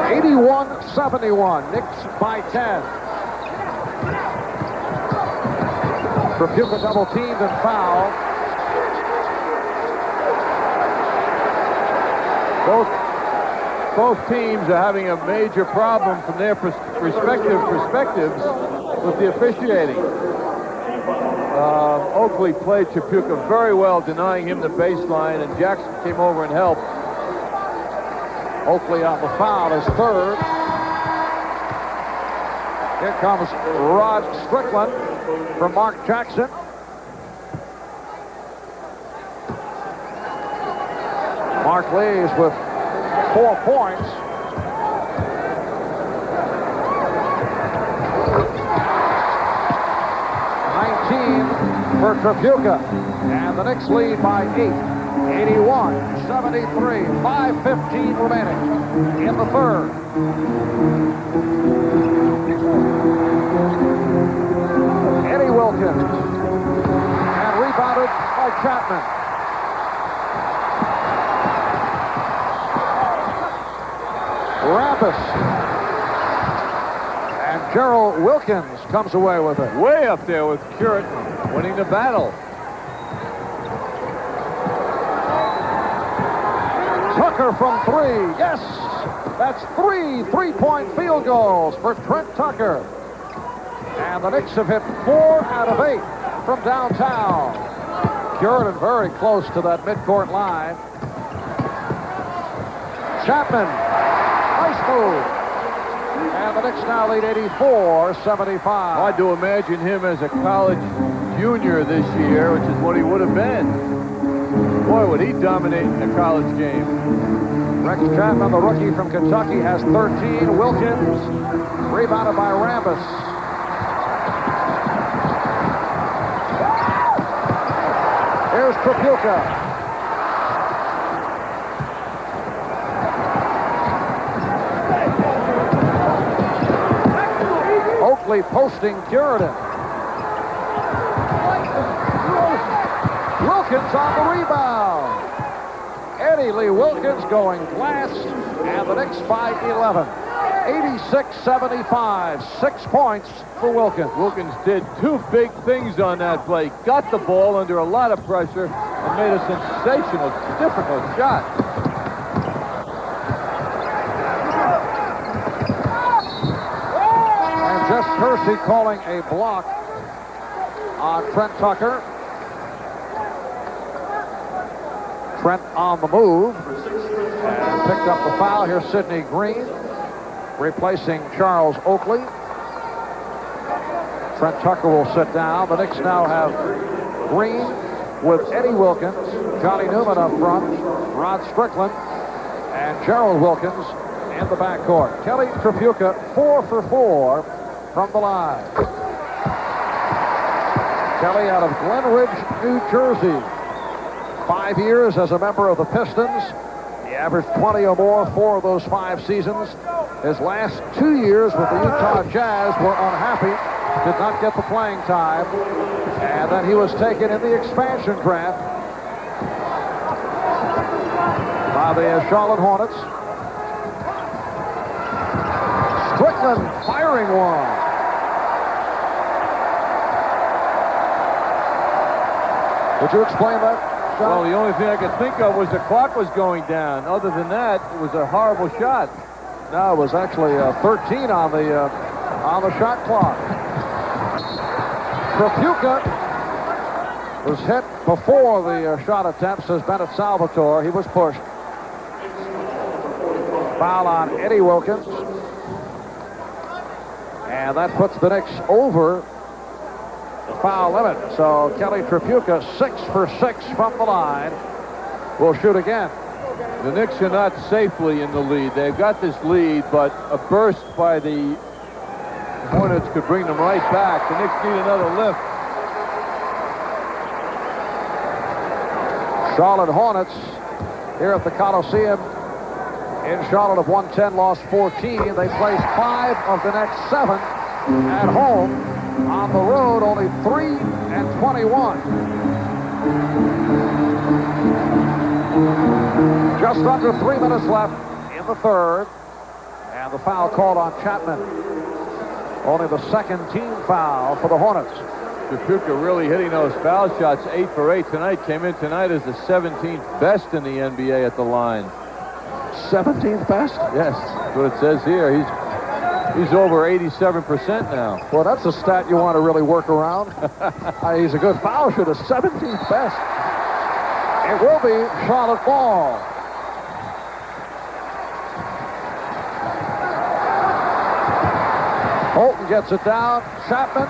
(81-71). Knicks by 10. Tripucka double teamed and fouled. Both teams are having a major problem from their respective perspectives with the officiating. Oakley played Tripucka very well, denying him the baseline, and Jackson came over and helped. Oakley on the foul, his third. Here comes Rod Strickland from Mark Jackson. Mark leaves with 4 points. For Tripucka, and the Knicks lead by 8, 81-73, 5:15 remaining in the third. Eddie Wilkins, and rebounded by Chapman. Rampus. And Gerald Wilkins comes away with it. Way up there with Curran winning the battle. Tucker from 3. Yes! That's 3 3-point field goals for Trent Tucker. And the Knicks have hit 4 out of 8 from downtown. Curran very close to that midcourt line. Chapman. Nice move. And the Knicks now lead 84-75. I do imagine him as a college junior this year, which is what he would have been. Boy, would he dominate in a college game. Rex Chapman, the rookie from Kentucky, has 13. Wilkins, rebounded by Rambis. Here's Tripucka. Oakley posting Curran. Wilkins on the rebound. Eddie Lee Wilkins going glass, and the Knicks by 11. 86-75, 6 points for Wilkins. Wilkins did 2 big things on that play. Got the ball under a lot of pressure and made a sensational, difficult shot. And Jeff Kersey calling a block on Trent Tucker. Trent on the move. And picked up the foul. Here's Sidney Green replacing Charles Oakley. Trent Tucker will sit down. The Knicks now have Green with Eddie Wilkins, Johnny Newman up front, Rod Strickland, and Gerald Wilkins in the backcourt. Kelly Tripucka 4 for 4 from the line. Kelly out of Glen Ridge, New Jersey. 5 years as a member of the Pistons. He averaged 20 or more 4 of those 5 seasons. His last 2 years with the Utah Jazz were unhappy. Did not get the playing time. And then he was taken in the expansion draft by the Charlotte Hornets. Strickland firing one. Would you explain that, John? Well, the only thing I could think of was the clock was going down. Other than that, it was a horrible shot. No, it was actually 13 on the shot clock. Tripucka was hit before the shot attempt, says Bennett Salvatore. He was pushed. Foul on Eddie Wilkins. And that puts the Knicks over the foul limit. So Kelly Tripucka, 6 for 6 from the line, will shoot again. The Knicks are not safely in the lead. They've got this lead, but a burst by the Hornets could bring them right back. The Knicks need another lift. Charlotte Hornets here at the Coliseum in Charlotte have won 10, lost 14. They placed 5 of the next 7 at home. On the road, only 3 and 21. Just under 3 minutes left in the third. And the foul called on Chapman. Only the second team foul for the Hornets. Tripucka really hitting those foul shots, 8 for 8 tonight. Came in tonight as the 17th best in the NBA at the line. 17th best? Yes, that's what it says here. He's over 87% now. Well, that's a stat you want to really work around. He's a good foul shooter, 17th best. It will be Charlotte ball. Holton gets it down. Chapman.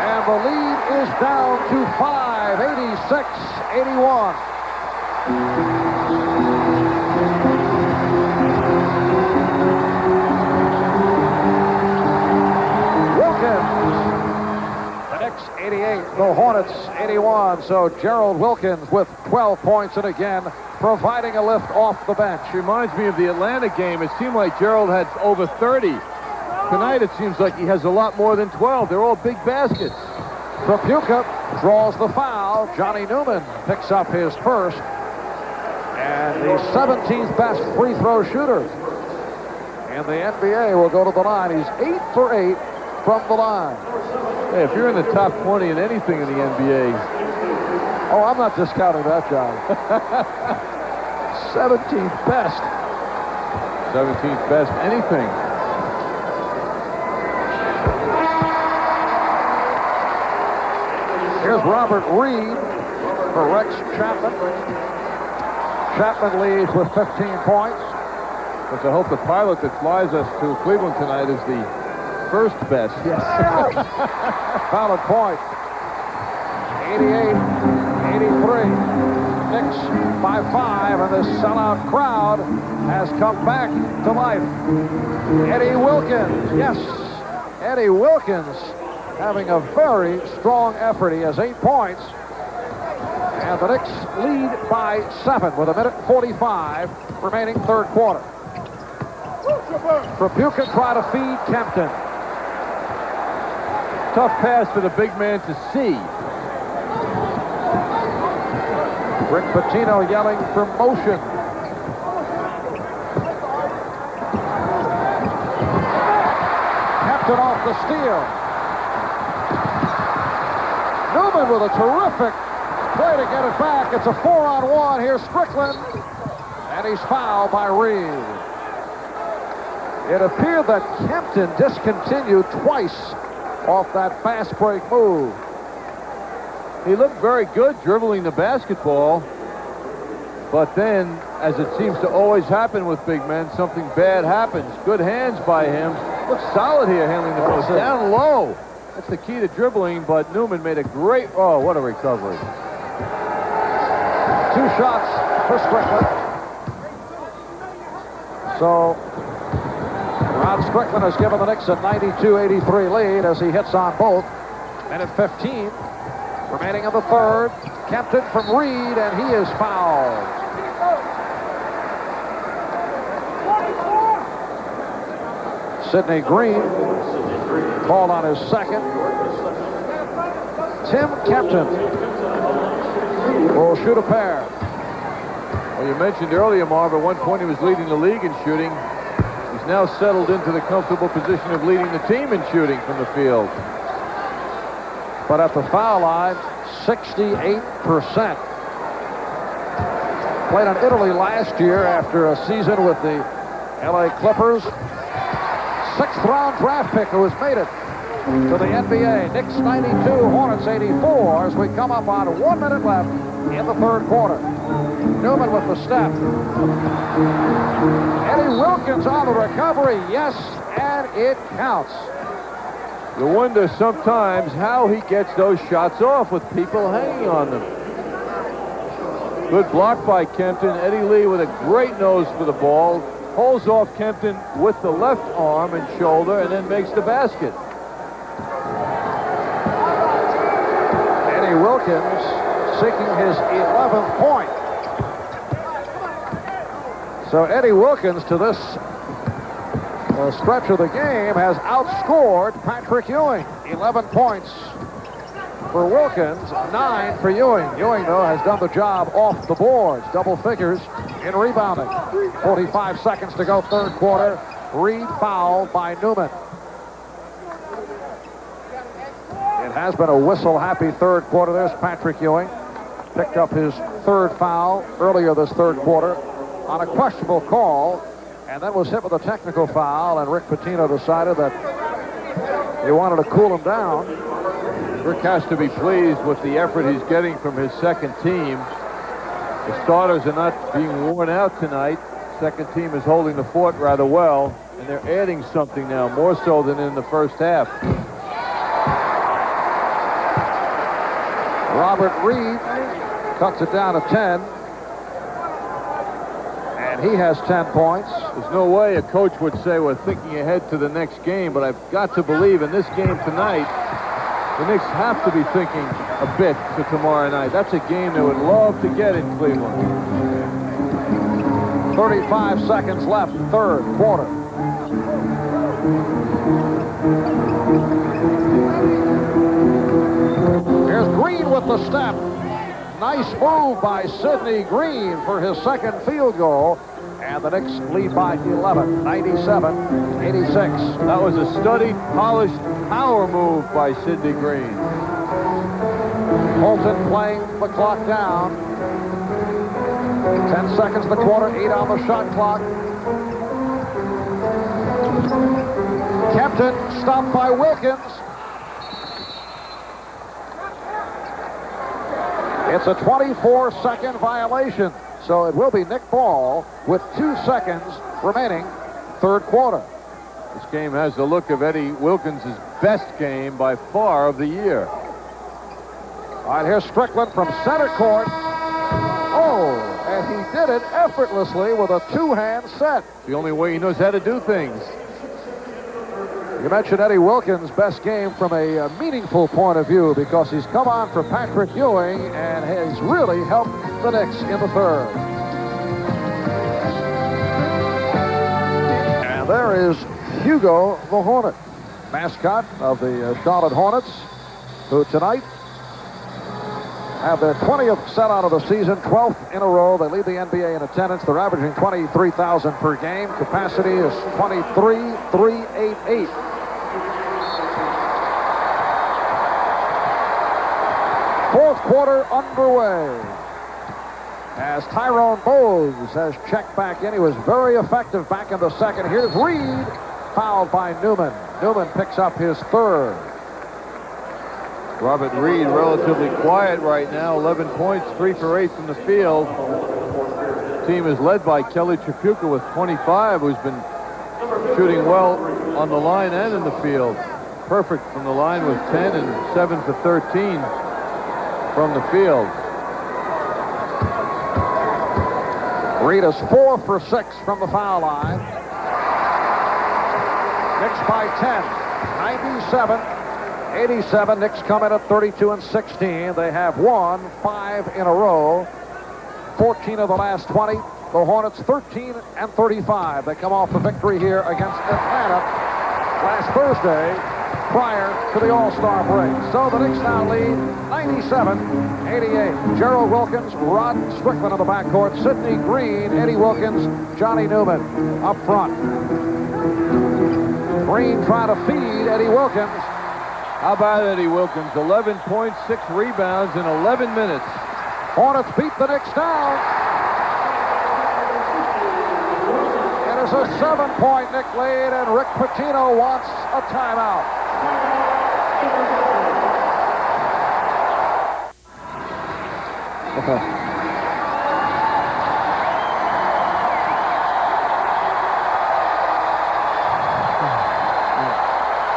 And the lead is down to 5, 86-81. The Knicks 88, the Hornets 81. So Gerald Wilkins with 12 points and again providing a lift off the bench. Reminds me of the Atlanta game. It seemed like Gerald had over 30. Tonight it seems like he has a lot more than 12. They're all big baskets. Tripucka draws the foul. Johnny Newman picks up his first. And the 17th best free throw shooter in the NBA will go to the line. He's 8 for 8 from the line. Hey, if you're in the top 20 in anything in the NBA. Oh, I'm not discounting that, John. 17th best. 17th best anything. Here's Robert Reed for Rex Chapman. Chapman leads with 15 points. But I hope the pilot that flies us to Cleveland tonight is the first best. Yes. Valid point. 88, 83. Knicks by 5, and this sellout crowd has come back to life. Eddie Wilkins, yes, Eddie Wilkins having a very strong effort. He has 8 points. And the Knicks lead by 7 with 1:45 remaining third quarter. Tripucka try to feed Kempton. Tough pass for the big man to see. Rick Pitino yelling for motion. Kempton off the steal. Newman with a terrific play to get it back. It's a 4-on-1. Here's Strickland. And he's fouled by Reed. It appeared that Kempton discontinued twice off that fast break move. He looked very good dribbling the basketball. But then, as it seems to always happen with big men, something bad happens. Good hands by him. Looks solid here handling the ball. Down low. That's the key to dribbling, but Newman made a great, oh, what a recovery. 2 shots for Strickland. So, Ron Strickland has given the Knicks a 92-83 lead as he hits on both. Minute 15 remaining in the third. Kempton from Reed, and he is fouled. Sidney Green called on his second. Tim Kempton will shoot a pair. Well, you mentioned earlier, Marv, at one point he was leading the league in shooting. He's now settled into the comfortable position of leading the team in shooting from the field. But at the foul line, 68%. Played in Italy last year after a season with the LA Clippers. 6th round draft pick who has made it to the NBA. Knicks 92, Hornets 84 as we come up on 1 minute left in the third quarter. Newman with the step. Eddie Wilkins on the recovery. Yes, and it counts. You wonder sometimes how he gets those shots off with people hanging on them. Good block by Kempton. Eddie Lee with a great nose for the ball. Holds off Kempton with the left arm and shoulder and then makes the basket. Eddie Wilkins seeking his 11th point. So Eddie Wilkins to this stretch of the game has outscored Patrick Ewing. 11 points for Wilkins, 9 for Ewing. Ewing, though, has done the job off the boards. Double figures in rebounding. 45 seconds to go, third quarter. Reed fouled by Newman. It has been a whistle-happy third quarter. There's Patrick Ewing. Picked up his third foul earlier this third quarter on a questionable call, and then was hit with a technical foul, and Rick Pitino decided that he wanted to cool him down. Rick has to be pleased with the effort he's getting from his second team. The starters are not being worn out tonight. Second team is holding the fort rather well, and they're adding something now, more so than in the first half. Robert Reed cuts it down to 10. And he has 10 points. There's no way a coach would say we're thinking ahead to the next game, but I've got to believe in this game tonight, the Knicks have to be thinking a bit to tomorrow night. That's a game they would love to get in Cleveland. 35 seconds left, third quarter. Here's Green with the step. Nice move by Sidney Green for his second field goal. And the Knicks lead by 11, 97-86. That was a studied, polished power move by Sidney Green. Holton playing the clock down. 10 seconds the quarter, 8 on the shot clock. Kempton stopped by Wilkins. It's a 24-second violation, so it will be Nick Ball with 2 seconds remaining, third quarter. This game has the look of Eddie Wilkins' best game by far of the year. All right, here's Strickland from center court. Oh, and he did it effortlessly with a two-hand set. The only way he knows how to do things. You mentioned Eddie Wilkins' best game from a meaningful point of view because he's come on for Patrick Ewing and has really helped the Knicks in the third. And there is Hugo the Hornet, mascot of the Charlotte Hornets, who tonight have their 20th sellout of the season, 12th in a row. They lead the NBA in attendance. They're averaging 23,000 per game. Capacity is 23,388. Fourth quarter underway as Tyrone Bowes has checked back in. He was very effective back in the second. Here's Reed, fouled by Newman. Newman picks up his third. Robert Reed relatively quiet right now, 11 points, 3 for 8 from the field. The team is led by Kelly Tripucka with 25, who's been shooting well on the line and in the field. Perfect from the line with 10 and 7 for 13 from the field. Reed is 4 for 6 from the foul line. Knicks by 10, 97-87. Knicks come in at 32-16. They have won 5 in a row, 14 of the last 20. The Hornets 13-35. They come off the victory here against Atlanta last Thursday prior to the All-Star break. So the Knicks now lead 97-88. Gerald Wilkins, Rod Strickland on the backcourt, Sidney Green, Eddie Wilkins, Johnny Newman up front. Green trying to feed Eddie Wilkins. How about Eddie Wilkins? 11 points, 6 rebounds in 11 minutes. Hornets beat the Knicks down. It is a 7-point Knick lead, and Rick Pitino wants a timeout.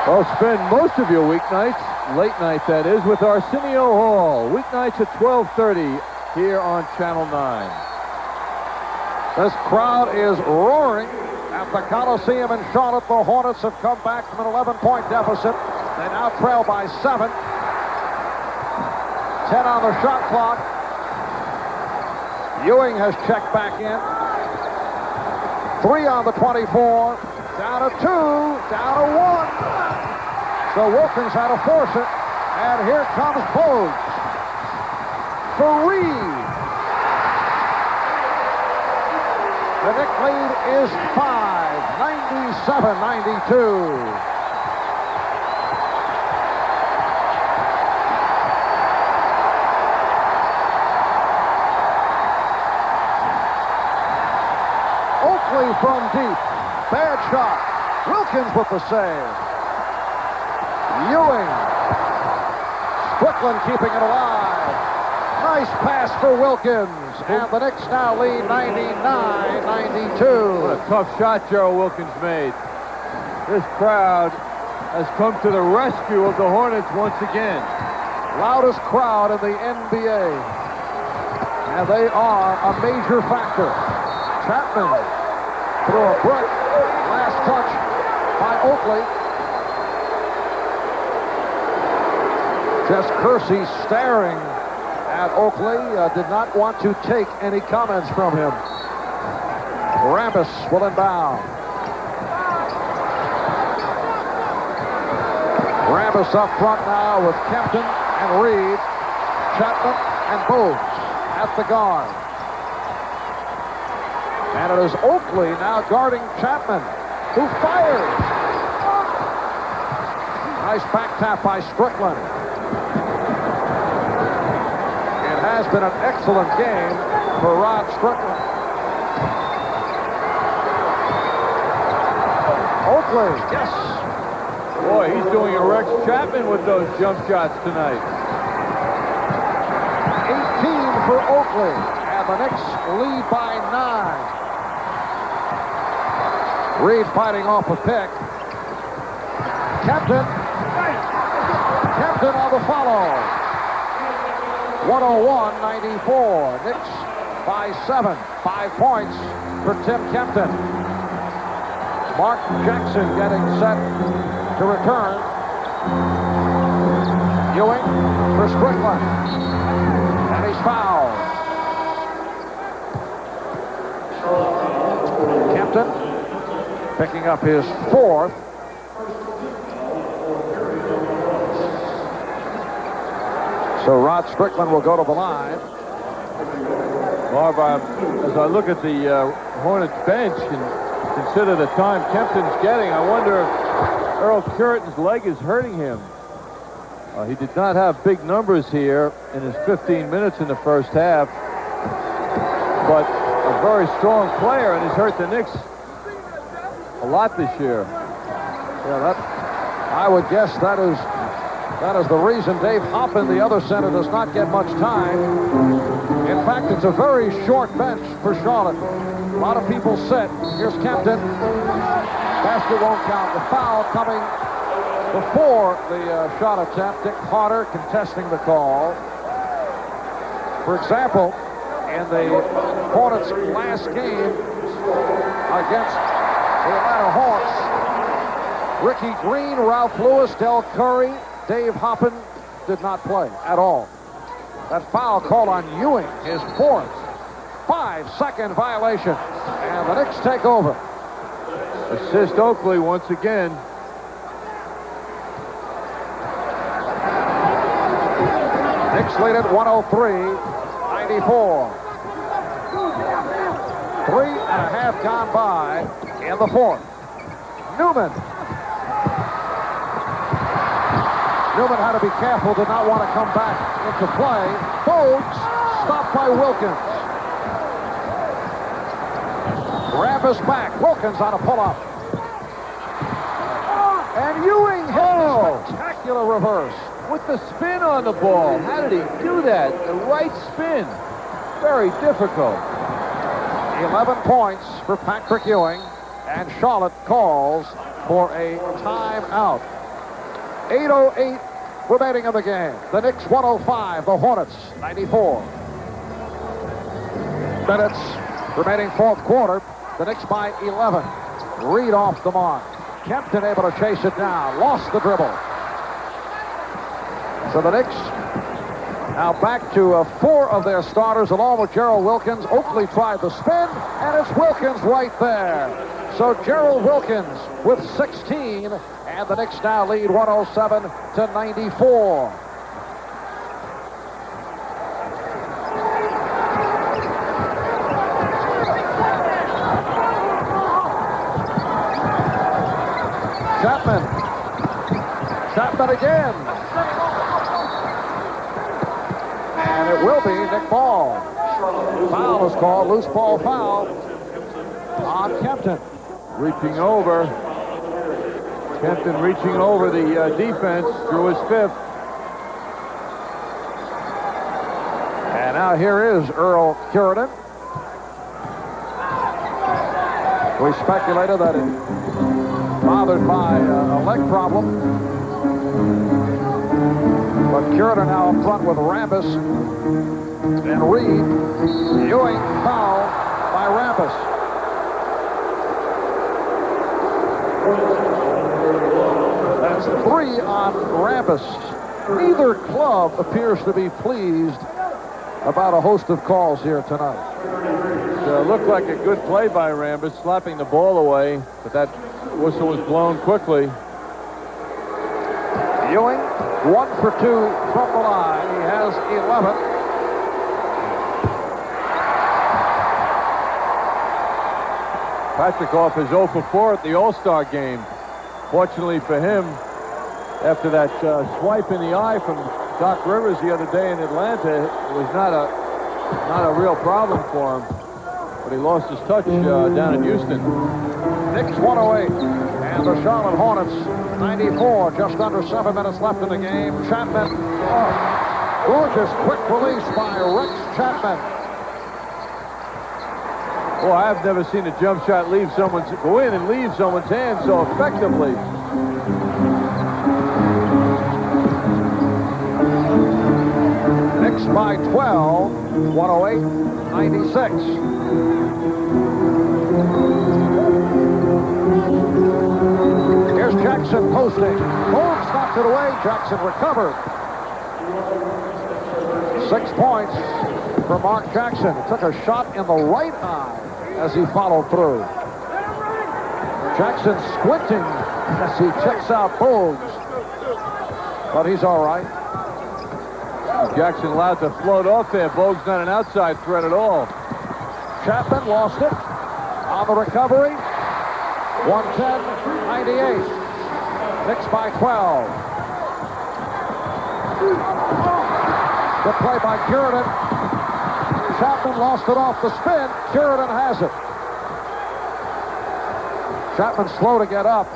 Well, spend most of your weeknights, late night that is, with Arsenio Hall. Weeknights at 12:30 here on Channel 9. This crowd is roaring at the Coliseum in Charlotte. The Hornets have come back from an 11-point deficit. They now trail by 7. 10 on the shot clock. Ewing has checked back in. 3 on the 24. Down to 2. Down to 1. So Wilkins had to force it. And here comes Bogues. 3. The Knicks lead is 5. 97-92. Oakley from deep. Bad shot. Wilkins with the save. Ewing. Strickland keeping it alive. Nice pass for Wilkins. And the Knicks now lead 99-92. What a tough shot Gerald Wilkins made. This crowd has come to the rescue of the Hornets once again. Loudest crowd in the NBA. And they are a major factor. Chapman threw a brick. Last touch by Oakley. Just Kersey staring at Oakley. Did not want to take any comments from him. Rambis will inbound. Rambis up front now with Kempton and Reed, Chapman and Bogues at the guard. And it is Oakley now guarding Chapman, who fires. Nice back tap by Strickland. It has been an excellent game for Rod Strickland. Oakley, yes. Boy, he's doing a Rex Chapman with those jump shots tonight. 18 for Oakley, and the Knicks lead by 9. Reed fighting off a pick. Kempton on the follow. 101-94. Knicks by 7. 5 points for Tim Kempton. Mark Jackson getting set to return. Ewing for Strickland. And he's fouled. Kempton picking up his 4th. So Rod Strickland will go to the line. Marv, as I look at the Hornets bench and consider the time Kempton's getting, I wonder if Earl Curitan's leg is hurting him. He did not have big numbers here in his 15 minutes in the first half, but a very strong player, and has hurt the Knicks a lot this year. Yeah, I would guess that is the reason Dave Hoppin, the other center, does not get much time. In fact, it's a very short bench for Charlotte. A lot of people sit. Here's Kempton. Basket won't count. The foul coming before the shot attempt. Dick Carter contesting the call. For example, in the Hornets' last game against the Atlanta Hawks, Ricky Green, Ralph Lewis, Del Curry, Dave Hoppin did not play at all. That foul called on Ewing, his 4th. 5-second violation. And the Knicks take over. Assist Oakley once again. Knicks lead at 103-94. 3.5 gone by in the 4th. Newman had to be careful, did not want to come back into play. Bogues stopped by Wilkins. Rambis back. Wilkins on a pull-up. And Ewing hit a spectacular reverse. With the spin on the ball. How did he do that? The right spin. Very difficult. 11 points for Patrick Ewing. And Charlotte calls for a timeout. 8:08 remaining in the game. The Knicks 105, the Hornets 94. Minutes remaining fourth quarter. The Knicks by 11. Reed off the mark. Kempton able to chase it down. Lost the dribble. So the Knicks now back to 4 of their starters along with Gerald Wilkins. Oakley tried the spin, and it's Wilkins right there. So Gerald Wilkins with 16, and the Knicks now lead 107-94. Chapman again. And it will be Nick Ball. Foul is called, loose ball foul on Kempton. Reaching over. Kempton reaching over the defense, drew his 5th. And now here is Earl Curidan. We speculated that it bothered by a leg problem. But Curidan now up front with Rambis and Reed. Ewing foul by Rambis. That's 3 on Rambis. Neither club appears to be pleased about a host of calls here tonight. It looked like a good play by Rambis, slapping the ball away, but that whistle was blown quickly. Ewing, 1 for 2 from the line. He has 11. Patrikoff is 0 for 4 at the All-Star game. Fortunately for him, after that swipe in the eye from Doc Rivers the other day in Atlanta, it was not a real problem for him. But he lost his touch down in Houston. Knicks 108, and the Charlotte Hornets 94. Just under 7 minutes left in the game. Chapman, gorgeous quick release by Rex Chapman. Well, I've never seen a jump shot go in and leave someone's hand so effectively. Knicks by 12, 108-96. Here's Jackson posting. Bones knocked it away. Jackson recovered. 6 points for Mark Jackson. He took a shot in the right eye as he followed through. Jackson squinting as he checks out Bogues. But he's all right. Jackson allowed to float off there. Bogues not an outside threat at all. Chapman lost it on the recovery. 110-98. Knicks by 12. Good play by Curidan. Chapman lost it off the spin. Curidan has it. Chapman slow to get up.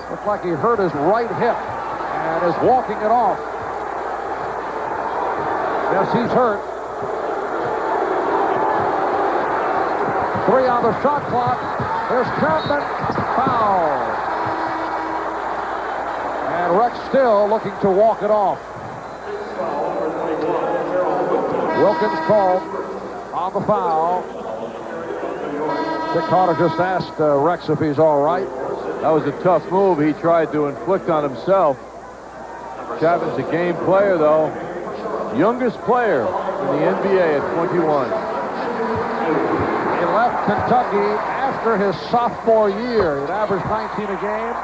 Looked like he hurt his right hip and is walking it off. Yes, he's hurt. 3 on the shot clock. There's Chapman. Foul. And Rex still looking to walk it off. Wilkins called on the foul. Dick Carter just asked Rex if he's all right. That was a tough move he tried to inflict on himself. Chapman's a game player, though. Youngest player in the NBA at 21. He left Kentucky after his sophomore year. He'd averaged 19 a game,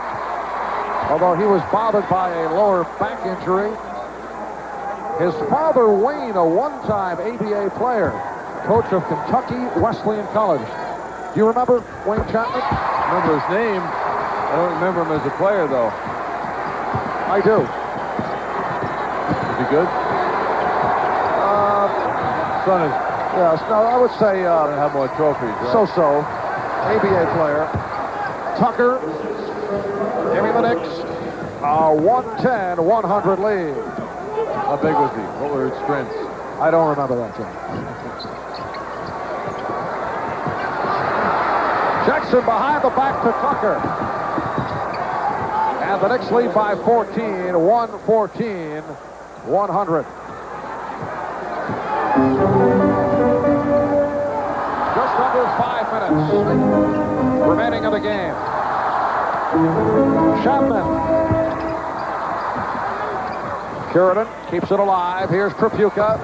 although he was bothered by a lower back injury. His father, Wayne, a one-time ABA player, coach of Kentucky Wesleyan College. Do you remember Wayne Chapman? I remember his name. I don't remember him as a player, though. I do. Is he good? Son is. Yes, no, I would say have more trophies, right? So-so. ABA player. Tucker. Give me the Knicks. 110-100 lead. How big was he? What were his strengths? I don't remember that, John. Jackson behind the back to Tucker. And the Knicks lead by 14, 114, 100. Just under 5 minutes remaining in the game. Chapman. Sheridan keeps it alive. Here's Tripucka.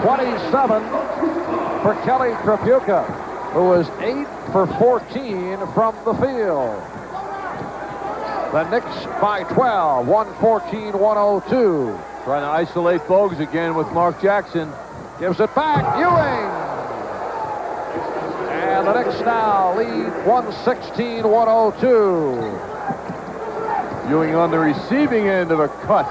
27 for Kelly Tripucka, who was 8 for 14 from the field. The Knicks by 12, 114-102. Trying to isolate Bogues again with Mark Jackson. Gives it back, Ewing. And the Knicks now lead 116-102. Ewing on the receiving end of a cut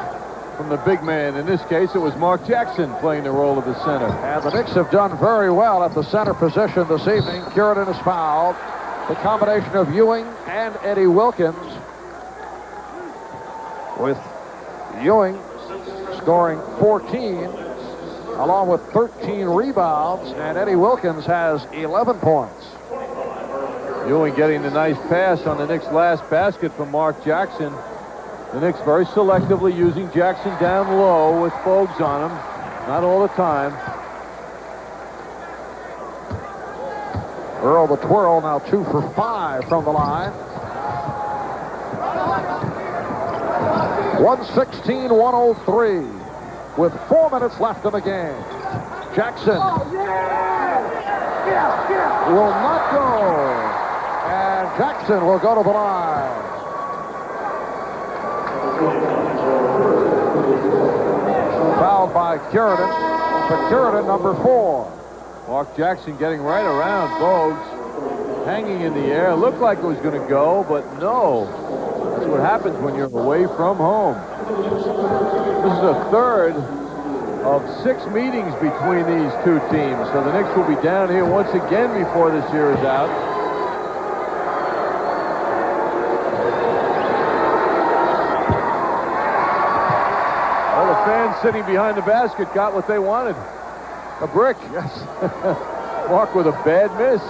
from the big man. In this case, it was Mark Jackson playing the role of the center. And the Knicks have done very well at the center position this evening. Sheridan is fouled. The combination of Ewing and Eddie Wilkins, with Ewing scoring 14 along with 13 rebounds, and Eddie Wilkins has 11 points. Ewing getting the nice pass on the Knicks' last basket from Mark Jackson. The Knicks very selectively using Jackson down low with Bogues on him. Not all the time. Earl the twirl now 2 for 5 from the line. 116-103 with 4 minutes left in the game. Jackson will not go. And Jackson will go to the line. Fouled by Sheridan. For Sheridan, number 4. Mark Jackson getting right around Bogues. Hanging in the air. Looked like it was going to go, but no. That's what happens when you're away from home. This is a third of 6 meetings between these two teams. So the Knicks will be down here once again before this year is out. All the fans sitting behind the basket got what they wanted. A brick, yes. Mark with a bad miss.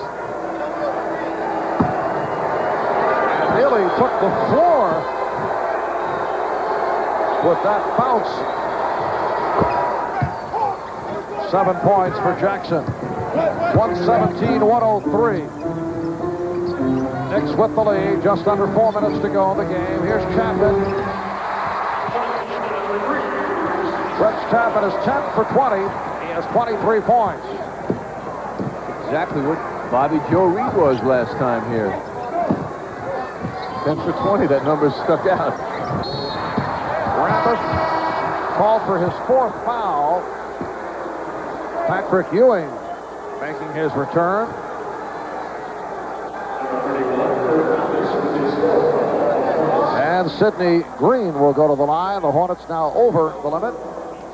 And nearly took the floor with that bounce. 7 points for Jackson. 117-103. Knicks with the lead. Just under 4 minutes to go in the game. Here's Chapman. Rex Chapman is 10 for 20. He has 23 points. Exactly what Bobby Joe Reed was last time here. 10 for 20. That number stuck out. Rambis called for his 4th foul. Patrick Ewing making his return. And Sidney Green will go to the line. The Hornets now over the limit.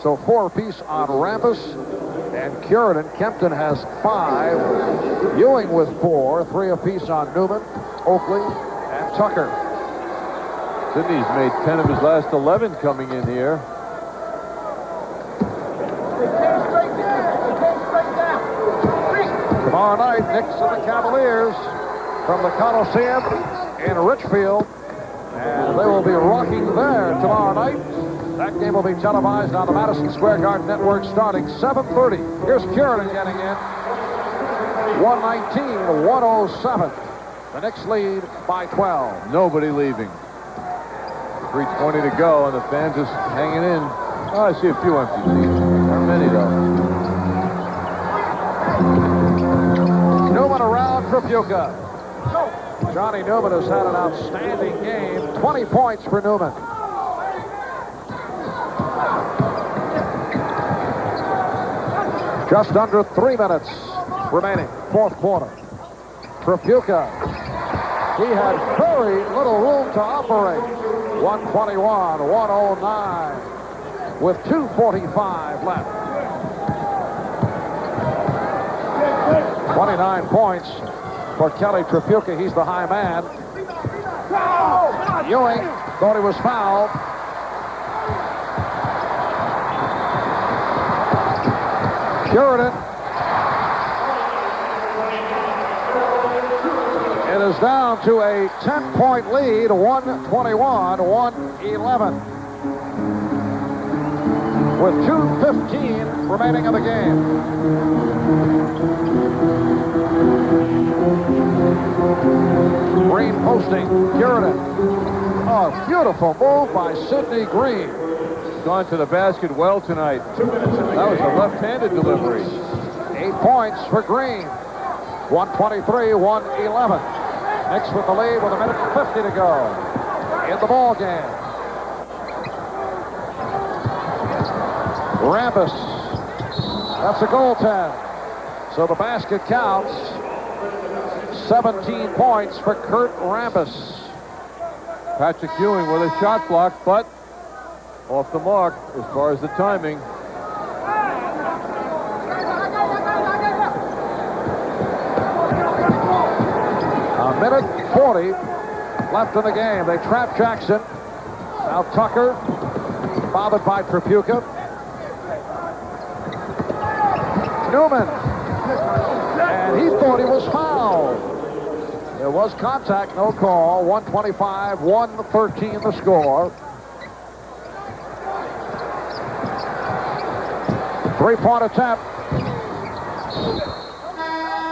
So 4 apiece on Rambis and Sheridan. Kempton has 5. Ewing with 4. 3 apiece on Newman, Oakley, and Tucker. Sidney's made 10 of his last 11 coming in here. Tomorrow night, Knicks and the Cavaliers from the Coliseum in Richfield. And they will be rocking there tomorrow night. That game will be televised on the Madison Square Garden Network starting 7:30. Here's Sheridan getting in. 119-107. The Knicks lead by 12. Nobody leaving. 3:20 to go, and the fans just hanging in. Oh, I see a few empty seats. Not many, though. Newman around Tripucka. Johnny Newman has had an outstanding game. 20 points for Newman. Just under 3 minutes remaining. 4th quarter. Tripucka. He had very little room to operate. 121-109 with 2:45 left. 29 points for Kelly Tripucka. He's the high man. Ewing thought he was fouled. Sheridan. It is down to a 10-point lead, 121-111. With 2:15 remaining in the game. Green posting, Kiernan. Oh, beautiful move by Sidney Green. Gone to the basket well tonight. That was a left-handed delivery. 8 points for Green. 123-111. Knicks with the lead with 1:50 to go in the ball game. Rambis. That's a goaltend. So the basket counts. 17 points for Kurt Rambis. Patrick Ewing with a shot block, but off the mark as far as the timing. A minute 40 left in the game. They trap Jackson. Now Tucker, bothered by Tripucka. Newman. And he thought he was fouled. There was contact, no call. 125-113 the score. 3-point attempt.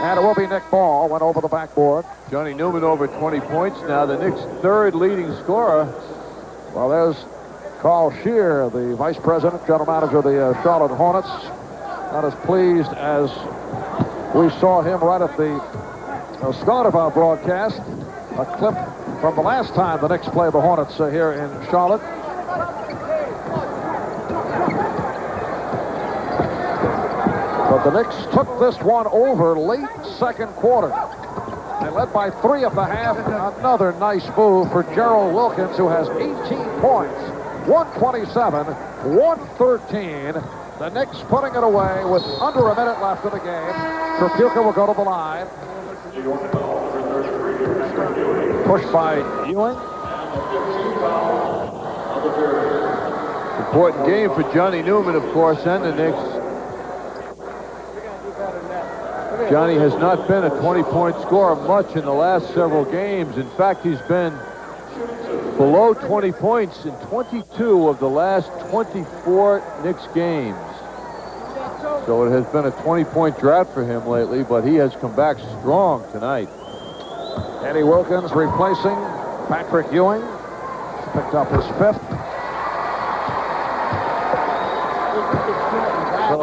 And it will be Nick Ball. Went over the backboard. Johnny Newman over 20 points now. The Knicks' third leading scorer. Well, there's Carl Shear, the vice president, general manager of the Charlotte Hornets. Not as pleased as we saw him right at the start of our broadcast. A clip from the last time the Knicks played the Hornets here in Charlotte. But the Knicks took this one over late second quarter. They led by 3 at the half. Another nice move for Gerald Wilkins, who has 18 points. 127-113. The Knicks putting it away with under a minute left in the game. Tripucka will go to the line. Pushed by Ewing. Important game for Johnny Newman, of course, and the Knicks. Johnny has not been a 20-point scorer much in the last several games. In fact, he's been below 20 points in 22 of the last 24 Knicks games. So it has been a 20-point drought for him lately, but he has come back strong tonight. Eddie Wilkins replacing Patrick Ewing. Picked up his 5th. So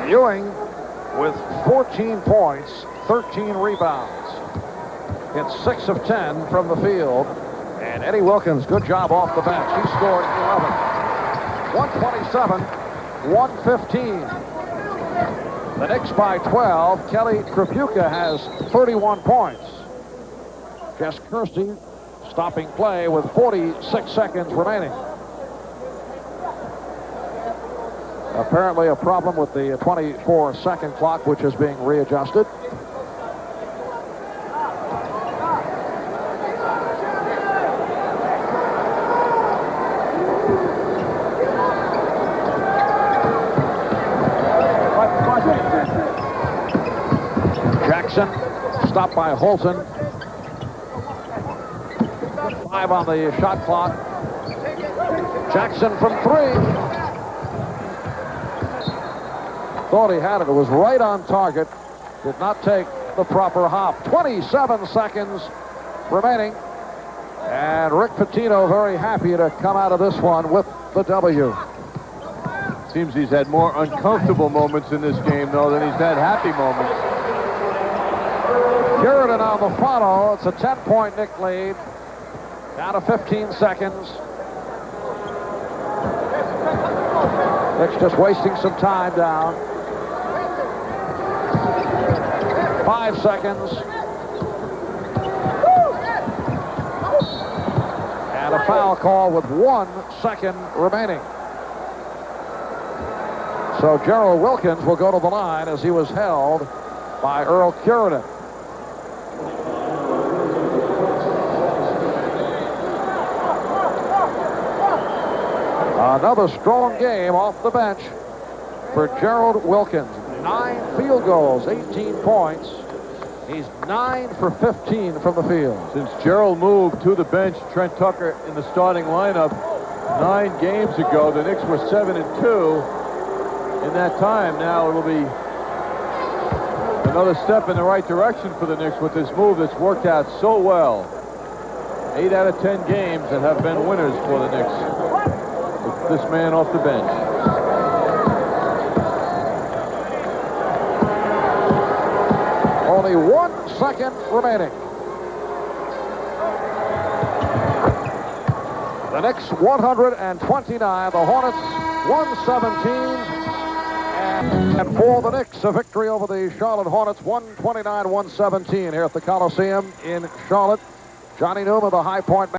Ewing with 14 points, 13 rebounds. Hit 6 of 10 from the field. And Eddie Wilkins, good job off the bench. He scored 11. 127-115. The Knicks by 12. Kelly Tripucka has 31 points. Jess Kirsty stopping play with 46 seconds remaining. Apparently a problem with the 24-second clock, which is being readjusted. Jackson stopped by Holton. 5 on the shot clock. Jackson from 3. Thought he had it. It was right on target. Did not take the proper hop. 27 seconds remaining. And Rick Pitino very happy to come out of this one with the W. Seems he's had more uncomfortable moments in this game, though, than he's had happy moments. Kiernan on the follow. It's a 10-point Knick lead. Down to 15 seconds. Knicks just wasting some time down. 5 seconds. And a foul call with 1 second remaining. So Gerald Wilkins will go to the line as he was held by Earl Kiernan. Another strong game off the bench for Gerald Wilkins. 9 field goals, 18 points. He's 9 for 15 from the field. Since Gerald moved to the bench, Trent Tucker in the starting lineup 9 games ago, the Knicks were 7-2 in that time. Now it'll be another step in the right direction for the Knicks with this move that's worked out so well. 8 out of 10 games that have been winners for the Knicks with this man off the bench. Only 1 second remaining. The Knicks 129, the Hornets 117. And for the Knicks, a victory over the Charlotte Hornets, 129-117 here at the Coliseum in Charlotte. Johnny Newman, the High Point man.